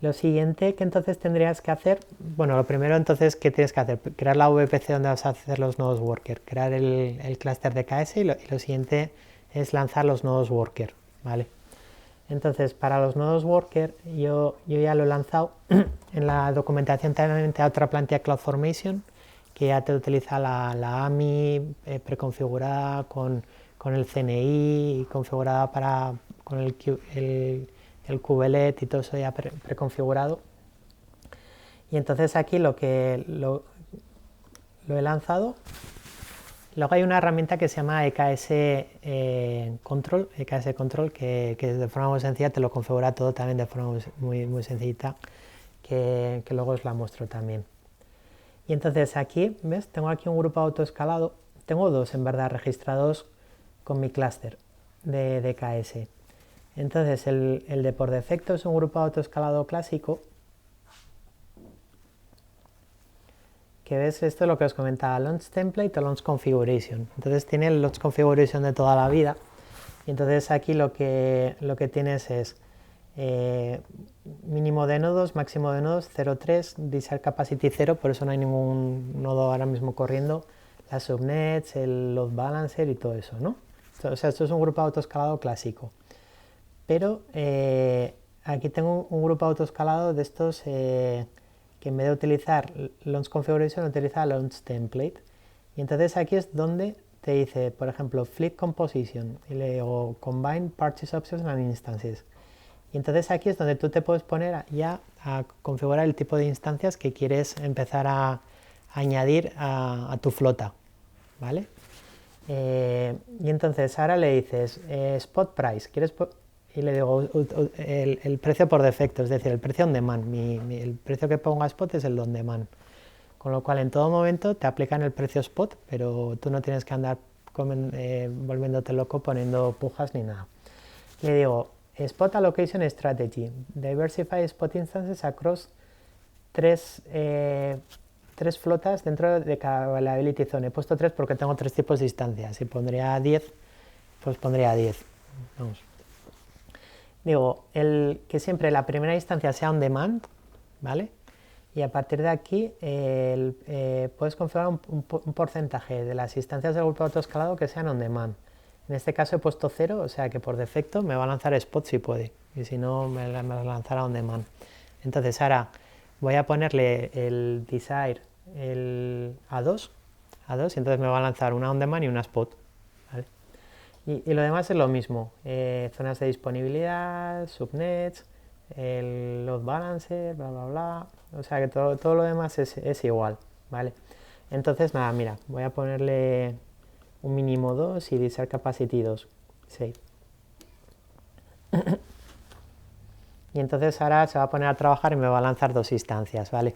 Lo siguiente que entonces tendrías que hacer, bueno, lo primero entonces, ¿qué tienes que hacer? Crear la VPC donde vas a hacer los nodos worker, crear el clúster de KS y lo siguiente es lanzar los nodos worker, ¿vale? Entonces, para los nodos worker, yo ya lo he lanzado. En la documentación también te da otra plantilla CloudFormation que ya te utiliza la AMI preconfigurada con el CNI y configurada con el kubelet y todo eso ya preconfigurado. Y entonces aquí lo he lanzado. Luego hay una herramienta que se llama EKS Control, que de forma muy sencilla te lo configura todo también de forma muy sencillita, que luego os la muestro también. Y entonces aquí, ¿ves? Tengo aquí un grupo autoescalado, tengo dos en verdad registrados con mi clúster de EKS. Entonces el de por defecto es un grupo autoescalado clásico, que ves, esto es lo que os comentaba, launch template o launch configuration. Entonces tiene el launch configuration de toda la vida. Y entonces aquí lo que tienes es mínimo de nodos, máximo de nodos, 0.3, desire capacity 0, por eso no hay ningún nodo ahora mismo corriendo, las subnets, el load balancer y todo eso, ¿no? O sea, esto es un grupo autoescalado clásico. Pero aquí tengo un grupo autoescalado de estos que en vez de utilizar launch configuration utiliza launch template. Y entonces aquí es donde te dice, por ejemplo, flip composition o combine purchase options and instances. Y entonces aquí es donde tú te puedes poner ya a configurar el tipo de instancias que quieres empezar a añadir a tu flota, ¿vale? Y entonces ahora le dices spot price, y le digo el precio por defecto, es decir, el precio on demand. El precio que ponga spot es el on demand. Con lo cual en todo momento te aplican el precio spot, pero tú no tienes que andar volviéndote loco poniendo pujas ni nada. Le digo spot allocation strategy, diversify spot instances across tres flotas dentro de cada availability zone. He puesto 3 porque tengo 3 tipos de instancias. Si pondría 10, pues pondría 10. Vamos. Digo, que siempre la primera instancia sea on demand, ¿vale? Y a partir de aquí puedes configurar un porcentaje de las instancias del grupo autoescalado que sean on demand. En este caso he puesto 0, o sea que por defecto me va a lanzar spot si puede, y si no me lanzará on demand. Entonces ahora voy a ponerle el desire a 2, y entonces me va a lanzar una on demand y una spot. ¿Vale? Y lo demás es lo mismo, zonas de disponibilidad, subnets, el load balancer, bla bla bla, o sea que todo lo demás es igual, ¿vale? Entonces nada, mira, voy a ponerle un mínimo 2 y desire capacity 2, save. Y entonces ahora se va a poner a trabajar y me va a lanzar 2 instancias, ¿vale?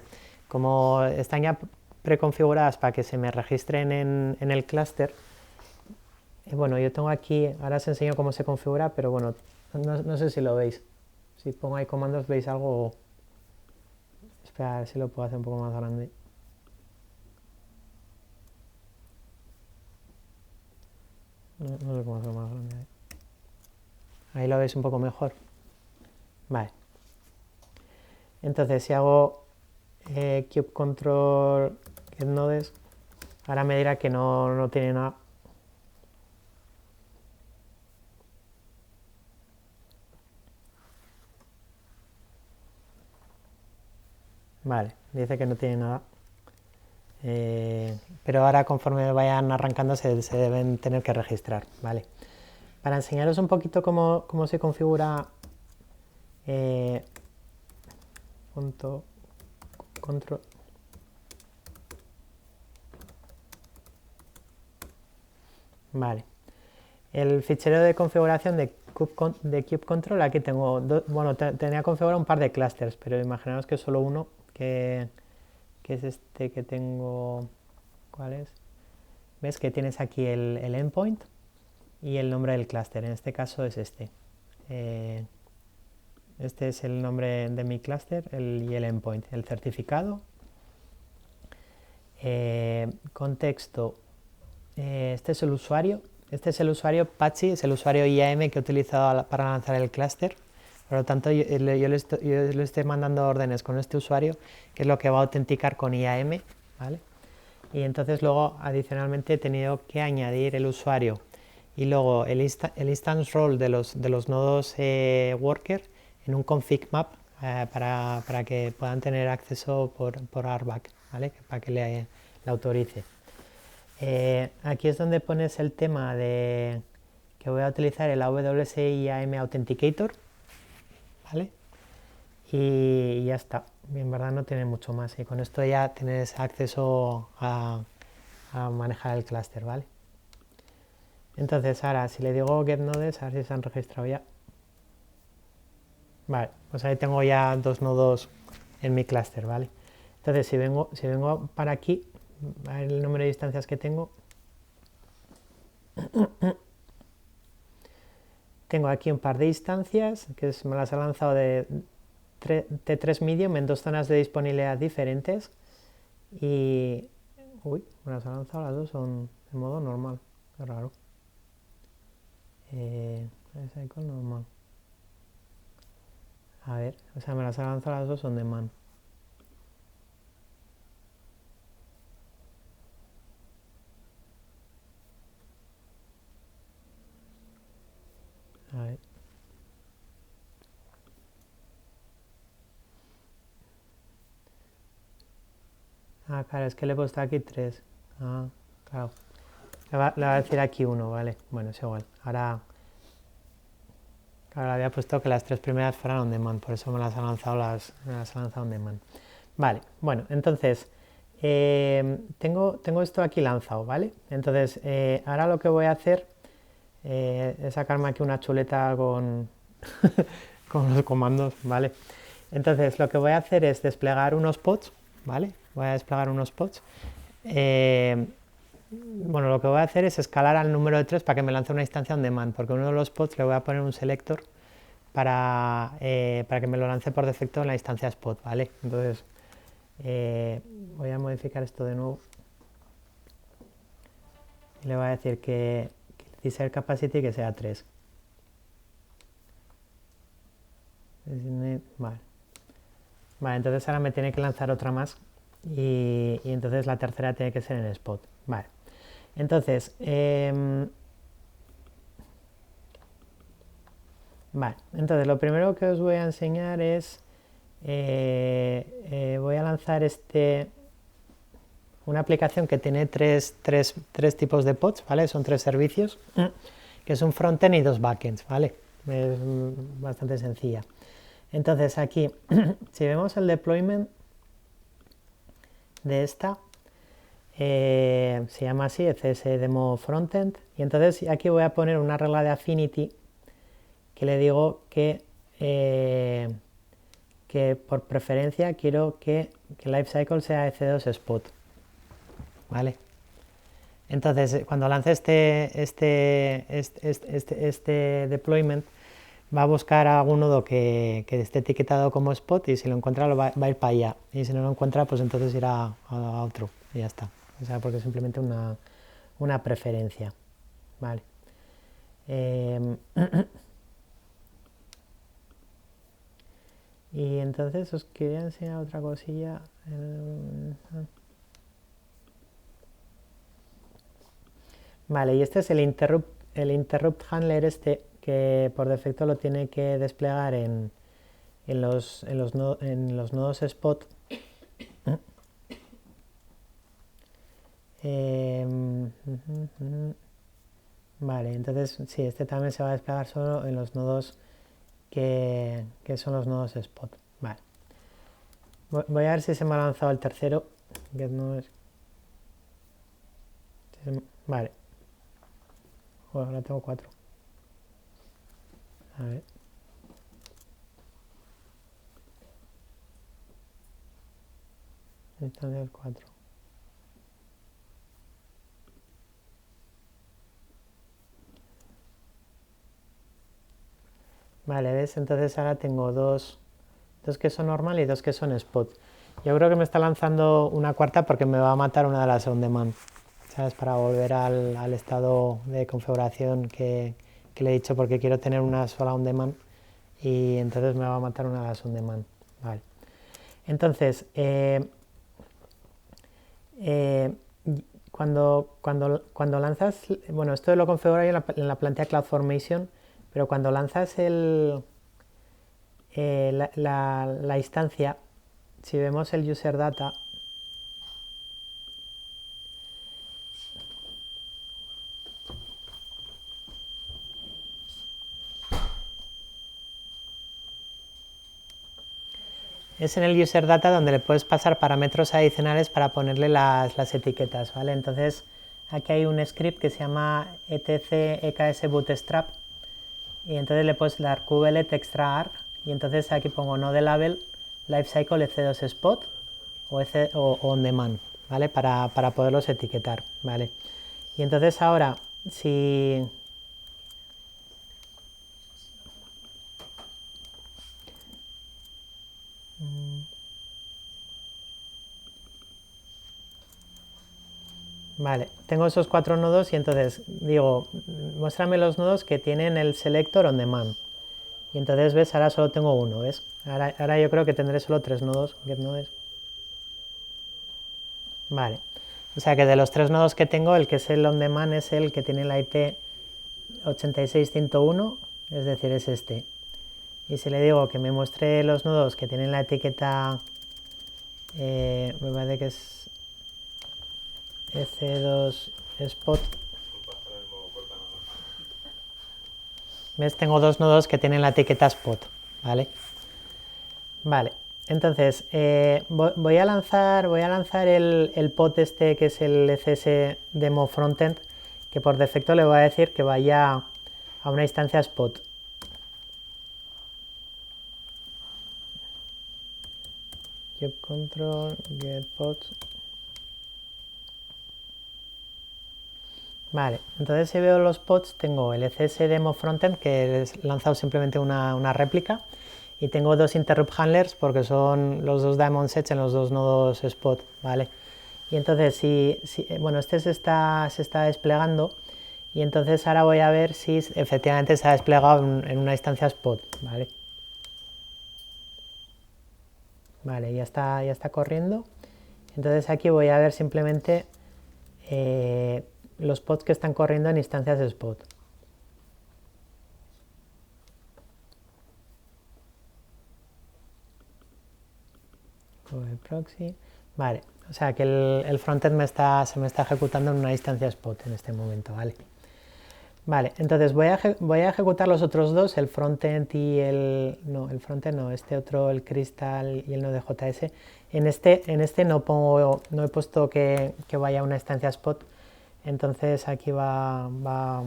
Como están ya preconfiguradas para que se me registren en el clúster, bueno, yo tengo aquí, ahora os enseño cómo se configura, pero bueno, no sé si lo veis. Si pongo ahí comandos, ¿veis algo? Espera, a ver si lo puedo hacer un poco más grande. No sé cómo hacerlo más grande. Ahí lo veis un poco mejor. Vale. Entonces si hago kubectl getNodes, ahora me dirá que no tiene nada. Vale, dice que no tiene nada. Pero ahora conforme vayan arrancando se deben tener que registrar, ¿vale? Para enseñaros un poquito cómo se configura punto control. Vale. El fichero de configuración de kubectl, aquí tengo, bueno, tenía configurado un par de clusters, pero imaginaos que solo uno, que es este que tengo, ¿cuál es? ¿Ves que tienes aquí el endpoint y el nombre del clúster? En este caso es este. Este es el nombre de mi clúster y el endpoint, el certificado. Contexto, este es el usuario. Este es el usuario Pachi, es el usuario IAM que he utilizado para lanzar el clúster. Por lo tanto, yo le estoy mandando órdenes con este usuario, que es lo que va a autenticar con IAM, ¿vale? Y entonces luego, adicionalmente, he tenido que añadir el usuario y luego el instance role de los nodos worker en un config map para que puedan tener acceso por RBAC, ¿vale? Para que le autorice. Aquí es donde pones el tema de que voy a utilizar el AWS IAM Authenticator, ¿vale? Y ya está. En verdad no tiene mucho más y con esto ya tienes acceso a manejar el clúster, ¿vale? Entonces ahora si le digo getNodes, a ver si se han registrado ya. Vale, pues ahí tengo ya dos nodos en mi clúster, ¿vale? Entonces si vengo para aquí, a ver el número de instancias que tengo. Tengo aquí un par de instancias que me las ha lanzado de T3 Medium en dos zonas de disponibilidad diferentes y... Uy, me las ha lanzado las dos son en modo normal, qué raro. Cycle normal. A ver, o sea, me las ha lanzado las dos son de man. A ver. Ah, claro, es que le he puesto aquí 3. Ah, claro. Le va a decir aquí 1, vale. Bueno, es igual. Ahora, claro, le había puesto que las 3 primeras fueran on demand, por eso me las ha lanzado on demand. Vale, bueno, entonces, tengo esto aquí lanzado, ¿vale? Entonces, ahora lo que voy a hacer es sacarme aquí una chuleta con, con los comandos, ¿vale? Entonces, lo que voy a hacer es desplegar unos pods, ¿vale? Voy a desplegar unos pods. Bueno, lo que voy a hacer es escalar al número de 3 para que me lance una instancia on demand, porque uno de los pods le voy a poner un selector para que me lo lance por defecto en la instancia spot, ¿vale? Entonces, voy a modificar esto de nuevo. Y le voy a decir que el set capacity que sea 3. Vale. Vale, entonces ahora me tiene que lanzar otra más y entonces la tercera tiene que ser en spot. Vale. Entonces, vale, entonces lo primero que os voy a enseñar es, voy a lanzar una aplicación que tiene tres tipos de pods, ¿vale? Son 3 servicios, que es un frontend y 2 backends, ¿vale? Es bastante sencilla. Entonces aquí, si vemos el deployment de esta, se llama así, CS Demo Frontend, y entonces aquí voy a poner una regla de affinity que le digo que por preferencia quiero que lifecycle sea EC2 spot, ¿vale? Entonces cuando lance este deployment va a buscar algún nodo que esté etiquetado como spot y si lo encuentra va a ir para allá y si no lo encuentra pues entonces irá a otro y ya está, o sea, porque es simplemente una preferencia, ¿vale? Y entonces os quería enseñar otra cosilla. Vale, y este es el interrupt handler este, que por defecto lo tiene que desplegar en los nodos spot. Vale, entonces sí, este también se va a desplegar solo en los nodos que son los nodos spot. Vale. Voy a ver si se me ha lanzado el tercero. Vale. Bueno, ahora tengo 4. A ver. Entonces 4. Vale, ¿ves? Entonces ahora tengo dos que son normal y dos que son spot. Yo creo que me está lanzando una cuarta porque me va a matar una de las on demand, ¿sabes? Para volver al estado de configuración que le he dicho, porque quiero tener una sola on demand y entonces me va a matar una de las on demand. Vale. Entonces, cuando lanzas, bueno, esto lo configuro yo en la plantilla CloudFormation, pero cuando lanzas la instancia, si vemos el user data, es en el user data donde le puedes pasar parámetros adicionales para ponerle las etiquetas, ¿vale? Entonces aquí hay un script que se llama etc eks bootstrap y entonces le puedes dar kubelet extra arg y entonces aquí pongo node label lifecycle ec2 spot o on demand, ¿vale? Para poderlos etiquetar, ¿vale? Y entonces ahora, si vale, tengo esos 4 nodos y entonces digo, muéstrame los nodos que tienen el selector on demand. Y entonces, ¿ves? Ahora solo tengo uno, ¿ves? Ahora yo creo que tendré solo 3 nodos. Get nodes. Vale. O sea que de los 3 nodos que tengo, el que es el on demand es el que tiene la IP 86.101, es decir, es este. Y si le digo que me muestre los nodos que tienen la etiqueta, me parece que es EC2 Spot. ¿Ves? Tengo 2 nodos que tienen la etiqueta Spot, ¿vale? Vale, entonces voy a lanzar el pod este que es el ECS Demo Frontend, que por defecto le voy a decir que vaya a una instancia Spot. Job control, get pods. Vale, entonces si veo los pods tengo el ECS Demo Frontend que he lanzado simplemente una réplica y tengo 2 interrupt handlers porque son los 2 diamond sets en los 2 nodos spot, ¿vale? Y entonces bueno, este se está desplegando y entonces ahora voy a ver si efectivamente se ha desplegado en una instancia spot, ¿vale? Vale, ya está corriendo. Entonces aquí voy a ver simplemente los pods que están corriendo en instancias spot. Google Proxy. Vale, o sea que el frontend se me está ejecutando en una instancia spot en este momento, ¿vale? Vale, entonces voy a ejecutar los otros dos, el frontend y el frontend no, este otro, el Crystal y el Node.js. En este no he puesto que vaya a una instancia spot, entonces aquí va a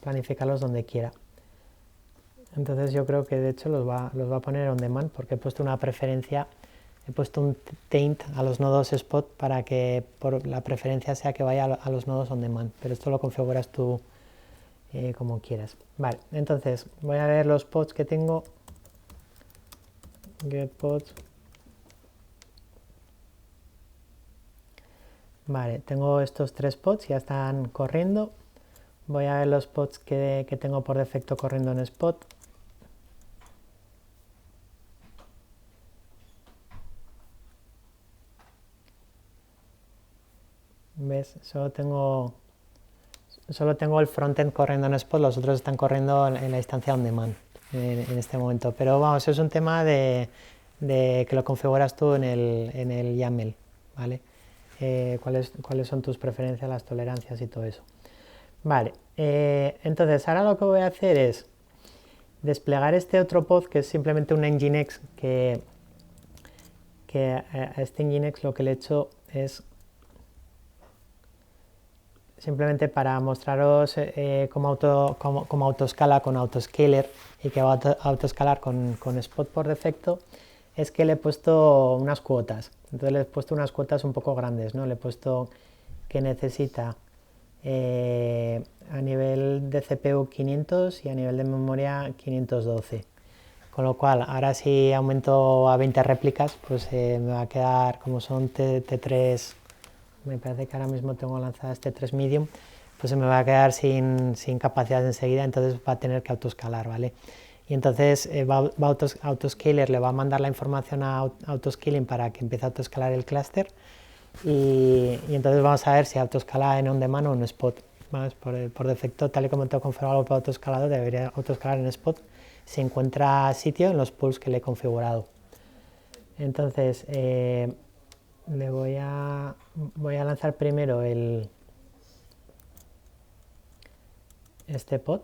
planificarlos donde quiera. Entonces yo creo que de hecho los va a poner on demand porque he puesto una preferencia, he puesto un taint a los nodos spot para que por la preferencia sea que vaya a los nodos on demand, pero esto lo configuras tú como quieras. Vale, entonces voy a ver los pods que tengo. Get pods. Vale, tengo estos 3 pods, ya están corriendo. Voy a ver los pods que tengo por defecto corriendo en spot. ¿ves? Solo tengo el frontend corriendo en Spot, los otros están corriendo en la instancia on demand en este momento. Pero vamos, es un tema de que lo configuras tú en el YAML, ¿vale? Cuáles son tus preferencias, las tolerancias y todo eso. Vale, entonces ahora lo que voy a hacer es desplegar este otro pod que es simplemente un Nginx que a este Nginx lo que le he hecho es simplemente para mostraros cómo autoescala con autoscaler y que va a autoescalar con Spot por defecto, es que le he puesto unas cuotas. Entonces le he puesto unas cuotas un poco grandes, ¿no? Le he puesto que necesita a nivel de CPU 500 y a nivel de memoria 512. Con lo cual, ahora si aumento a 20 réplicas, pues me va a quedar, como son T3, me parece que ahora mismo tengo lanzada este 3 medium, pues se me va a quedar sin capacidad enseguida, entonces va a tener que autoescalar, ¿vale? Y entonces autoscaler le va a mandar la información a autoscaling para que empiece a autoescalar el clúster y entonces vamos a ver si autoescala en on demand o en spot. Por defecto, tal y como tengo configurado para autoescalado, debería autoescalar en spot si encuentra sitio en los pools que le he configurado. Entonces le voy a lanzar primero este pod.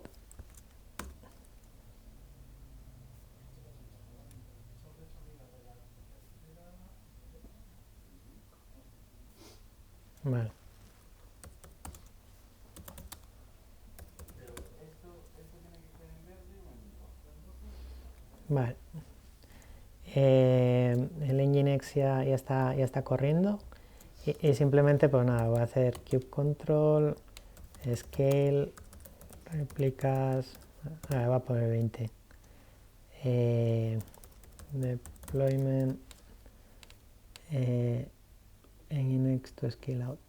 Vale. Vale. El Nginx ya está corriendo y simplemente pues nada, voy a hacer cube control, scale, réplicas, voy a poner 20, deployment, Nginx to scale out.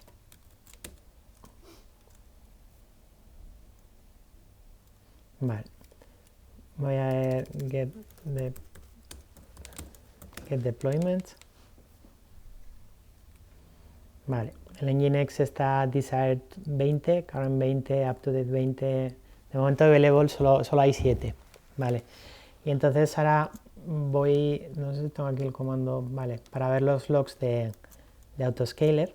Vale, voy a ver get deployment. Vale, el Nginx está desired 20, current 20, up to date 20, de momento available solo hay 7, vale. Y entonces ahora voy, no sé si tengo aquí el comando, vale, para ver los logs de autoscaler.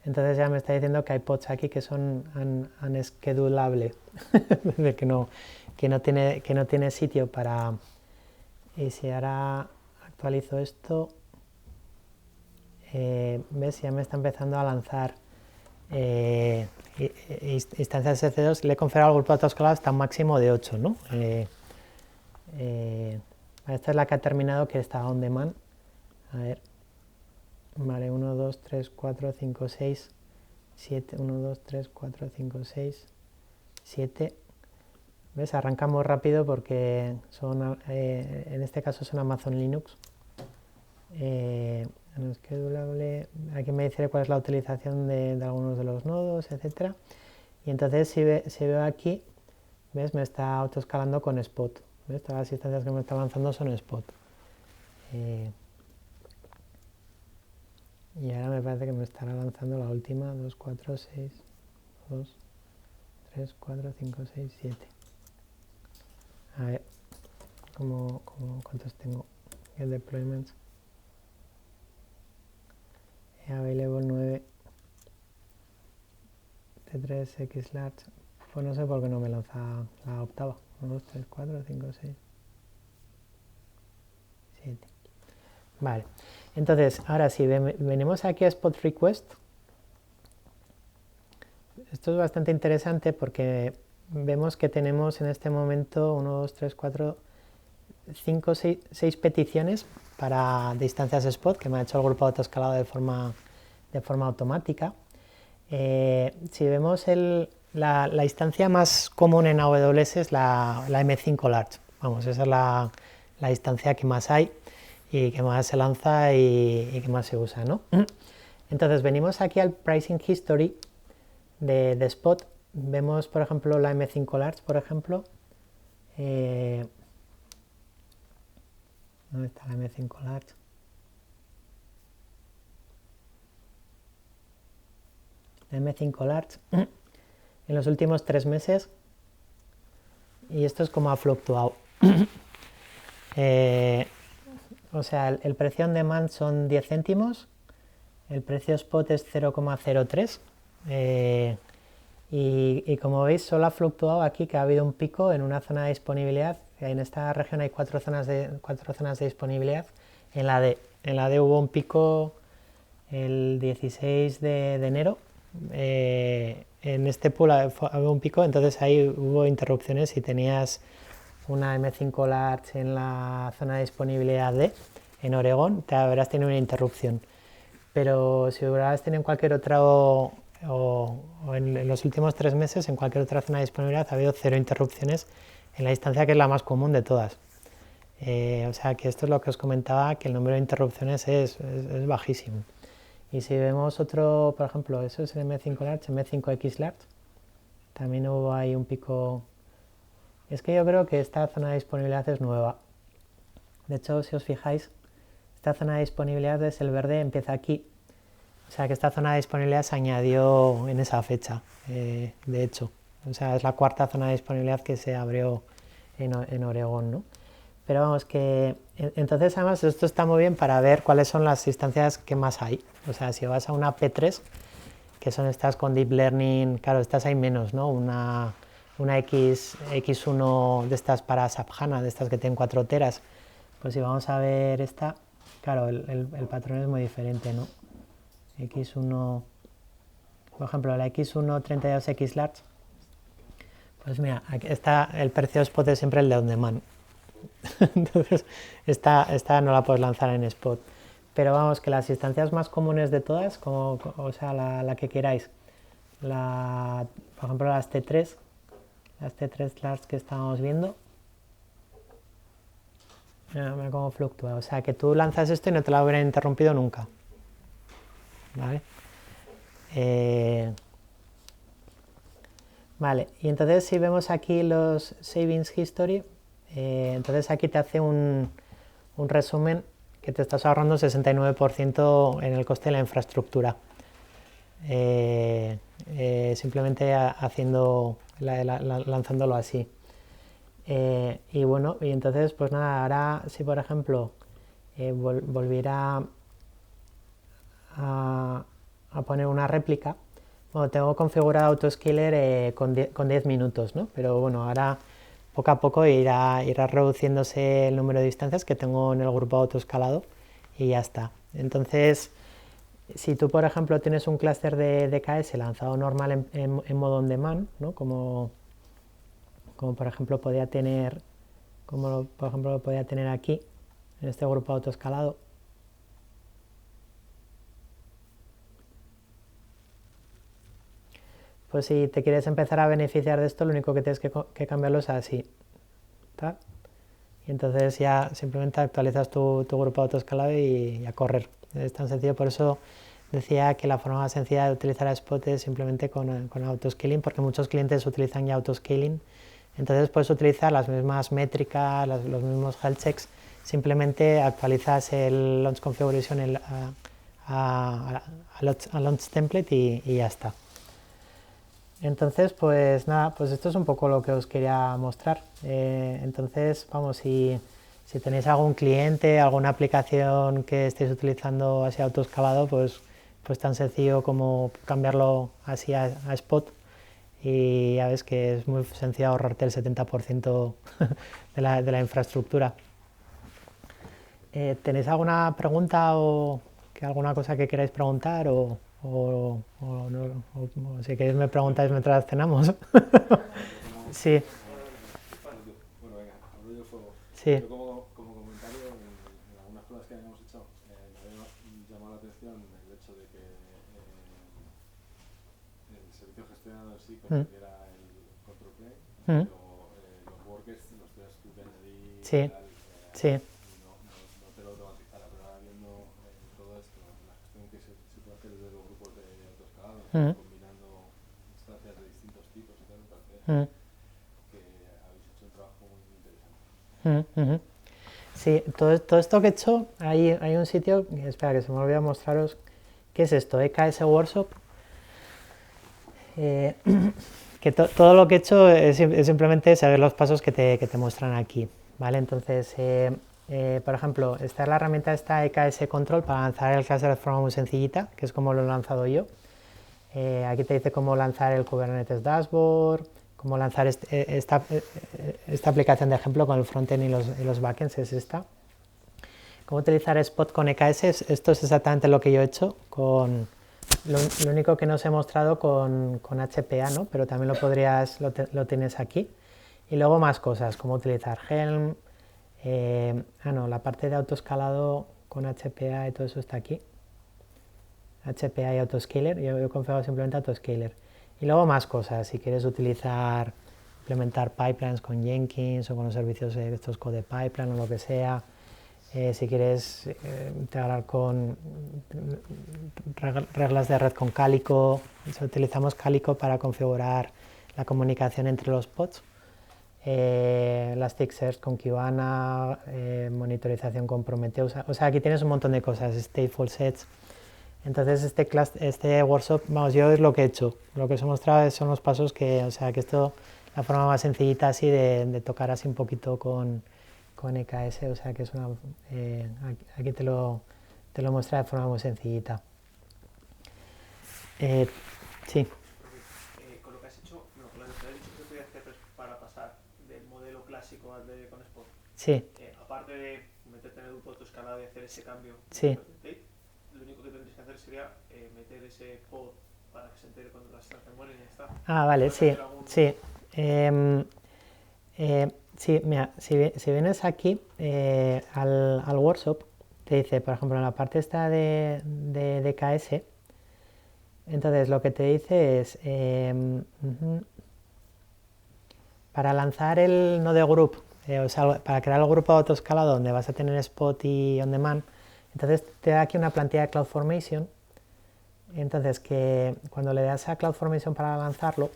Entonces ya me está diciendo que hay pods aquí que son unschedulable, que no tiene sitio para... Y si ahora actualizo esto, ves, ya me está empezando a lanzar instancias EC2. Le he configurado el grupo de autoescalado hasta un máximo de 8, ¿no? Esta es la que ha terminado, que está on demand. A ver, vale, 1, 2, 3, 4, 5, 6, 7, 1, 2, 3, 4, 5, 6, 7. ¿Ves? Arrancamos rápido porque son, en este caso son Amazon Linux. Schedulable, aquí me dice cuál es la utilización de algunos de los nodos, etcétera. Y entonces si veo aquí, ¿ves? Me está autoescalando con Spot. ¿Ves? Todas las instancias que me está lanzando son Spot. Y ahora me parece que me estará lanzando la última, 2, 4, 6, 2, 3, 4, 5, 6, 7. A ver, ¿cuántos tengo? El deployment. Available 9. T3, X large. Pues no sé por qué no me lanza la octava. 1, 2, 3, 4, 5, 6, 7. Vale. Entonces, ahora sí, venimos aquí a Spot Request. Esto es bastante interesante porque vemos que tenemos en este momento 1, 2, 3, 4, 5, 6 peticiones de instancias Spot que me ha hecho el grupo autoescalado de forma automática. Si vemos la instancia más común en AWS es la M5 Large. Vamos, esa es la instancia que más hay y que más se lanza y que más se usa, ¿no? Entonces venimos aquí al Pricing History de Spot. Vemos, por ejemplo, la M5 Large, por ejemplo. ¿Dónde está la M5 Large? La M5 Large en los últimos 3 meses, y esto es como ha fluctuado. O sea, el precio on demand son 10 céntimos, el precio spot es 0,03 y como veis solo ha fluctuado aquí, que ha habido un pico en una zona de disponibilidad. En esta región hay 4 zonas de disponibilidad. En la D hubo un pico el 16 de enero. En este pool había un pico, entonces ahí hubo interrupciones. Si tenías una M5 Large en la zona de disponibilidad D, en Oregón, te habrás tenido una interrupción. Pero si hubieras tenido en cualquier otro, o en los últimos 3 meses, en cualquier otra zona de disponibilidad, ha habido 0 interrupciones en la distancia, que es la más común de todas. O sea que esto es lo que os comentaba, que el número de interrupciones es bajísimo. Y si vemos otro, por ejemplo, eso es el M5 Large, M5X Large, también hubo ahí un pico. Es que yo creo que esta zona de disponibilidad es nueva. De hecho, si os fijáis, esta zona de disponibilidad es el verde, empieza aquí. O sea que esta zona de disponibilidad se añadió en esa fecha, de hecho. O sea, es la cuarta zona de disponibilidad que se abrió en Oregón, ¿no? Pero vamos, que entonces además esto está muy bien para ver cuáles son las instancias que más hay. O sea, si vas a una P3, que son estas con Deep Learning, claro, estas hay menos, ¿no? Una X1 de estas para SAP HANA, de estas que tienen 4 teras. Pues si vamos a ver esta, claro, el patrón es muy diferente, ¿no? X1, por ejemplo, la X1 32X Large, pues mira, aquí está el precio spot, es siempre el de on demand. Entonces, esta no la puedes lanzar en spot. Pero vamos, que las instancias más comunes de todas, como, o sea, la que queráis, por ejemplo, las T3 Large que estábamos viendo, mira cómo fluctúa. O sea, que tú lanzas esto y no te lo hubieran interrumpido nunca. ¿Vale? Vale, y entonces si vemos aquí los Savings History, entonces aquí te hace un resumen que te estás ahorrando 69% en el coste de la infraestructura. Simplemente lanzándolo así. Y bueno, y entonces pues nada, ahora si por ejemplo volviera a poner una réplica, bueno, tengo configurado autoscaler con 10 minutos, ¿no? Pero bueno, ahora poco a poco irá reduciéndose el número de instancias que tengo en el grupo autoescalado y ya está. Entonces, si tú, por ejemplo, tienes un clúster de DKS lanzado normal en modo on demand, ¿no? Como por ejemplo podía tener, por ejemplo lo podía tener aquí, en este grupo autoescalado, pues si te quieres empezar a beneficiar de esto, lo único que tienes que cambiarlo es así. ¿Tá? Y entonces ya simplemente actualizas tu grupo autoescalado y a correr. Es tan sencillo, por eso decía que la forma más sencilla de utilizar a Spot es simplemente con autoscaling, porque muchos clientes utilizan ya autoscaling. Entonces puedes utilizar las mismas métricas, los mismos health checks, simplemente actualizas el launch configuration a launch template y ya está. Entonces, pues nada, pues esto es un poco lo que os quería mostrar. Entonces, vamos, si tenéis algún cliente, alguna aplicación que estéis utilizando así autoexcavado, pues tan sencillo como cambiarlo así a Spot y ya ves que es muy sencillo ahorrarte el 70% de la infraestructura. ¿Tenéis alguna pregunta o alguna cosa que queráis preguntar o si queréis me preguntáis mientras cenamos? Sí, Bueno, venga, abro yo el fuego. sí. Yo como comentario, en algunas pruebas que habíamos hecho, me había llamado la atención el hecho de que el servicio gestionado en sí consiguiera el control plane, pero los workers los tenías tú que añadir Sí, y tal, sí. y no te lo automatizara. Pero ahora viendo todo esto, la gestión que se puede hacer desde los grupos de autoescalado, combinando instancias de distintos tipos y tal, me parece que habéis hecho un trabajo muy interesante. Sí, todo esto que he hecho, hay un sitio, espera que se me olvidó mostraros, ¿qué es esto? EKS Workshop. Eh, que todo lo que he hecho es simplemente saber los pasos que te muestran aquí, ¿vale? Entonces, por ejemplo, esta es la herramienta EKS Control para lanzar el cluster de forma muy sencillita, que es como lo he lanzado yo. Aquí te dice cómo lanzar el Kubernetes Dashboard, cómo lanzar esta aplicación de ejemplo con el frontend y los backends, es esta. Cómo utilizar Spot con EKS, esto es exactamente lo que yo he hecho con... Lo único que no os he mostrado con HPA, ¿no? Pero también lo tienes aquí. Y luego más cosas, como utilizar Helm, la parte de autoescalado con HPA y todo eso está aquí. HPA y Autoscaler, yo he configurado simplemente Autoscaler. Y luego más cosas, si quieres implementar pipelines con Jenkins o con los servicios de estos Code Pipeline o lo que sea. Si quieres integrar con reglas de red con Calico, utilizamos Calico para configurar la comunicación entre los pods. Elasticsearch con Kibana, monitorización con Prometheus, o sea, aquí tienes un montón de cosas, stateful sets. Entonces este workshop, vamos, yo es lo que he hecho, lo que os he mostrado son los pasos que, o sea, que esto, la forma más sencillita así de tocar así un poquito con EKS, o sea, que es aquí te lo muestra de forma muy sencillita. Sí. Con lo que has hecho, con lo que has dicho que podías hacer para pasar del modelo clásico al de con Spot. Sí. Aparte de meterte en el grupo autoescalado y hacer ese cambio, sí. Lo único que tendrías que hacer sería meter ese pod para que se entere cuando las instancias mueren y ya está. Ah, vale, sí. Sí. Sí, mira, si vienes aquí al workshop, te dice, por ejemplo, en la parte esta de DKS, entonces lo que te dice es, para lanzar el node group, o sea, para crear el grupo de autoescalado donde vas a tener Spot y On Demand, entonces te da aquí una plantilla de CloudFormation, entonces que cuando le das a CloudFormation para lanzarlo,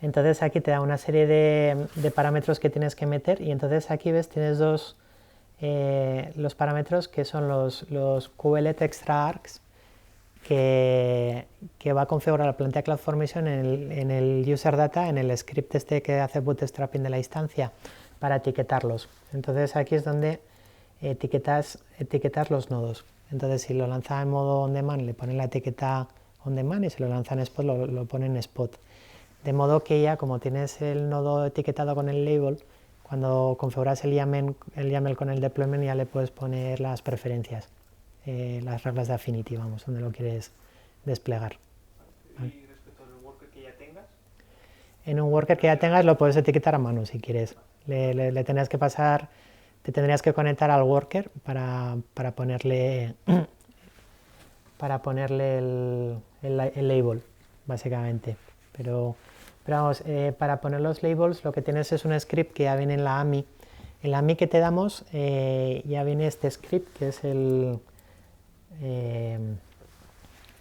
entonces aquí te da una serie de parámetros que tienes que meter y entonces aquí ves, tienes los parámetros que son los kubelet extra args que va a configurar la plantilla CloudFormation en el user data, en el script este que hace bootstrapping de la instancia para etiquetarlos. Entonces aquí es donde etiquetas los nodos. Entonces si lo lanza en modo on demand le pone la etiqueta on demand y si lo lanza en spot lo pone en spot. De modo que ya como tienes el nodo etiquetado con el label, cuando configuras el YAML con el deployment ya le puedes poner las preferencias, las reglas de affinity, vamos, donde lo quieres desplegar. ¿Vale? ¿Y respecto al worker que ya tengas? En un worker que ya tengas lo puedes etiquetar a mano si quieres. Le tendrías que pasar, te tendrías que conectar al worker para ponerle el label, básicamente. Pero vamos, para poner los labels lo que tienes es un script que ya viene en la AMI. En la AMI que te damos ya viene este script que es el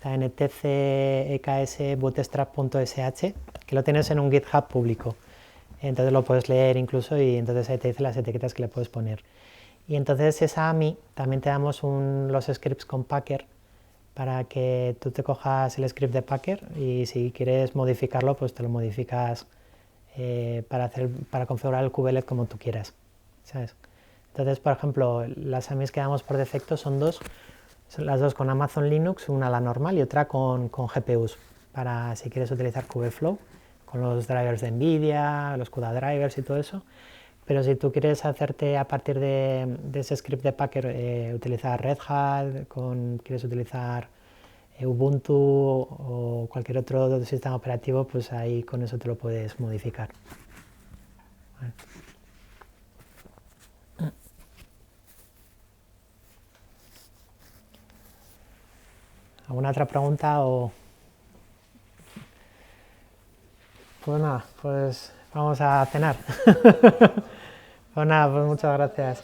NTC EKS bootstrap.sh, que lo tienes en un GitHub público. Entonces lo puedes leer incluso y entonces ahí te dice las etiquetas que le puedes poner. Y entonces esa AMI también te damos los scripts con Packer para que tú te cojas el script de Packer y si quieres modificarlo, pues te lo modificas para configurar el kubelet como tú quieras, ¿sabes? Entonces, por ejemplo, las AMIs que damos por defecto son las dos con Amazon Linux, una la normal y otra con GPUs, para si quieres utilizar Kubeflow, con los drivers de NVIDIA, los CUDA drivers y todo eso. Pero si tú quieres hacerte a partir de ese script de Packer, utilizar Red Hat, quieres utilizar Ubuntu o cualquier otro sistema operativo, pues ahí con eso te lo puedes modificar. Vale. ¿Alguna otra pregunta o...? Pues nada, pues vamos a cenar. Pues nada, pues muchas gracias.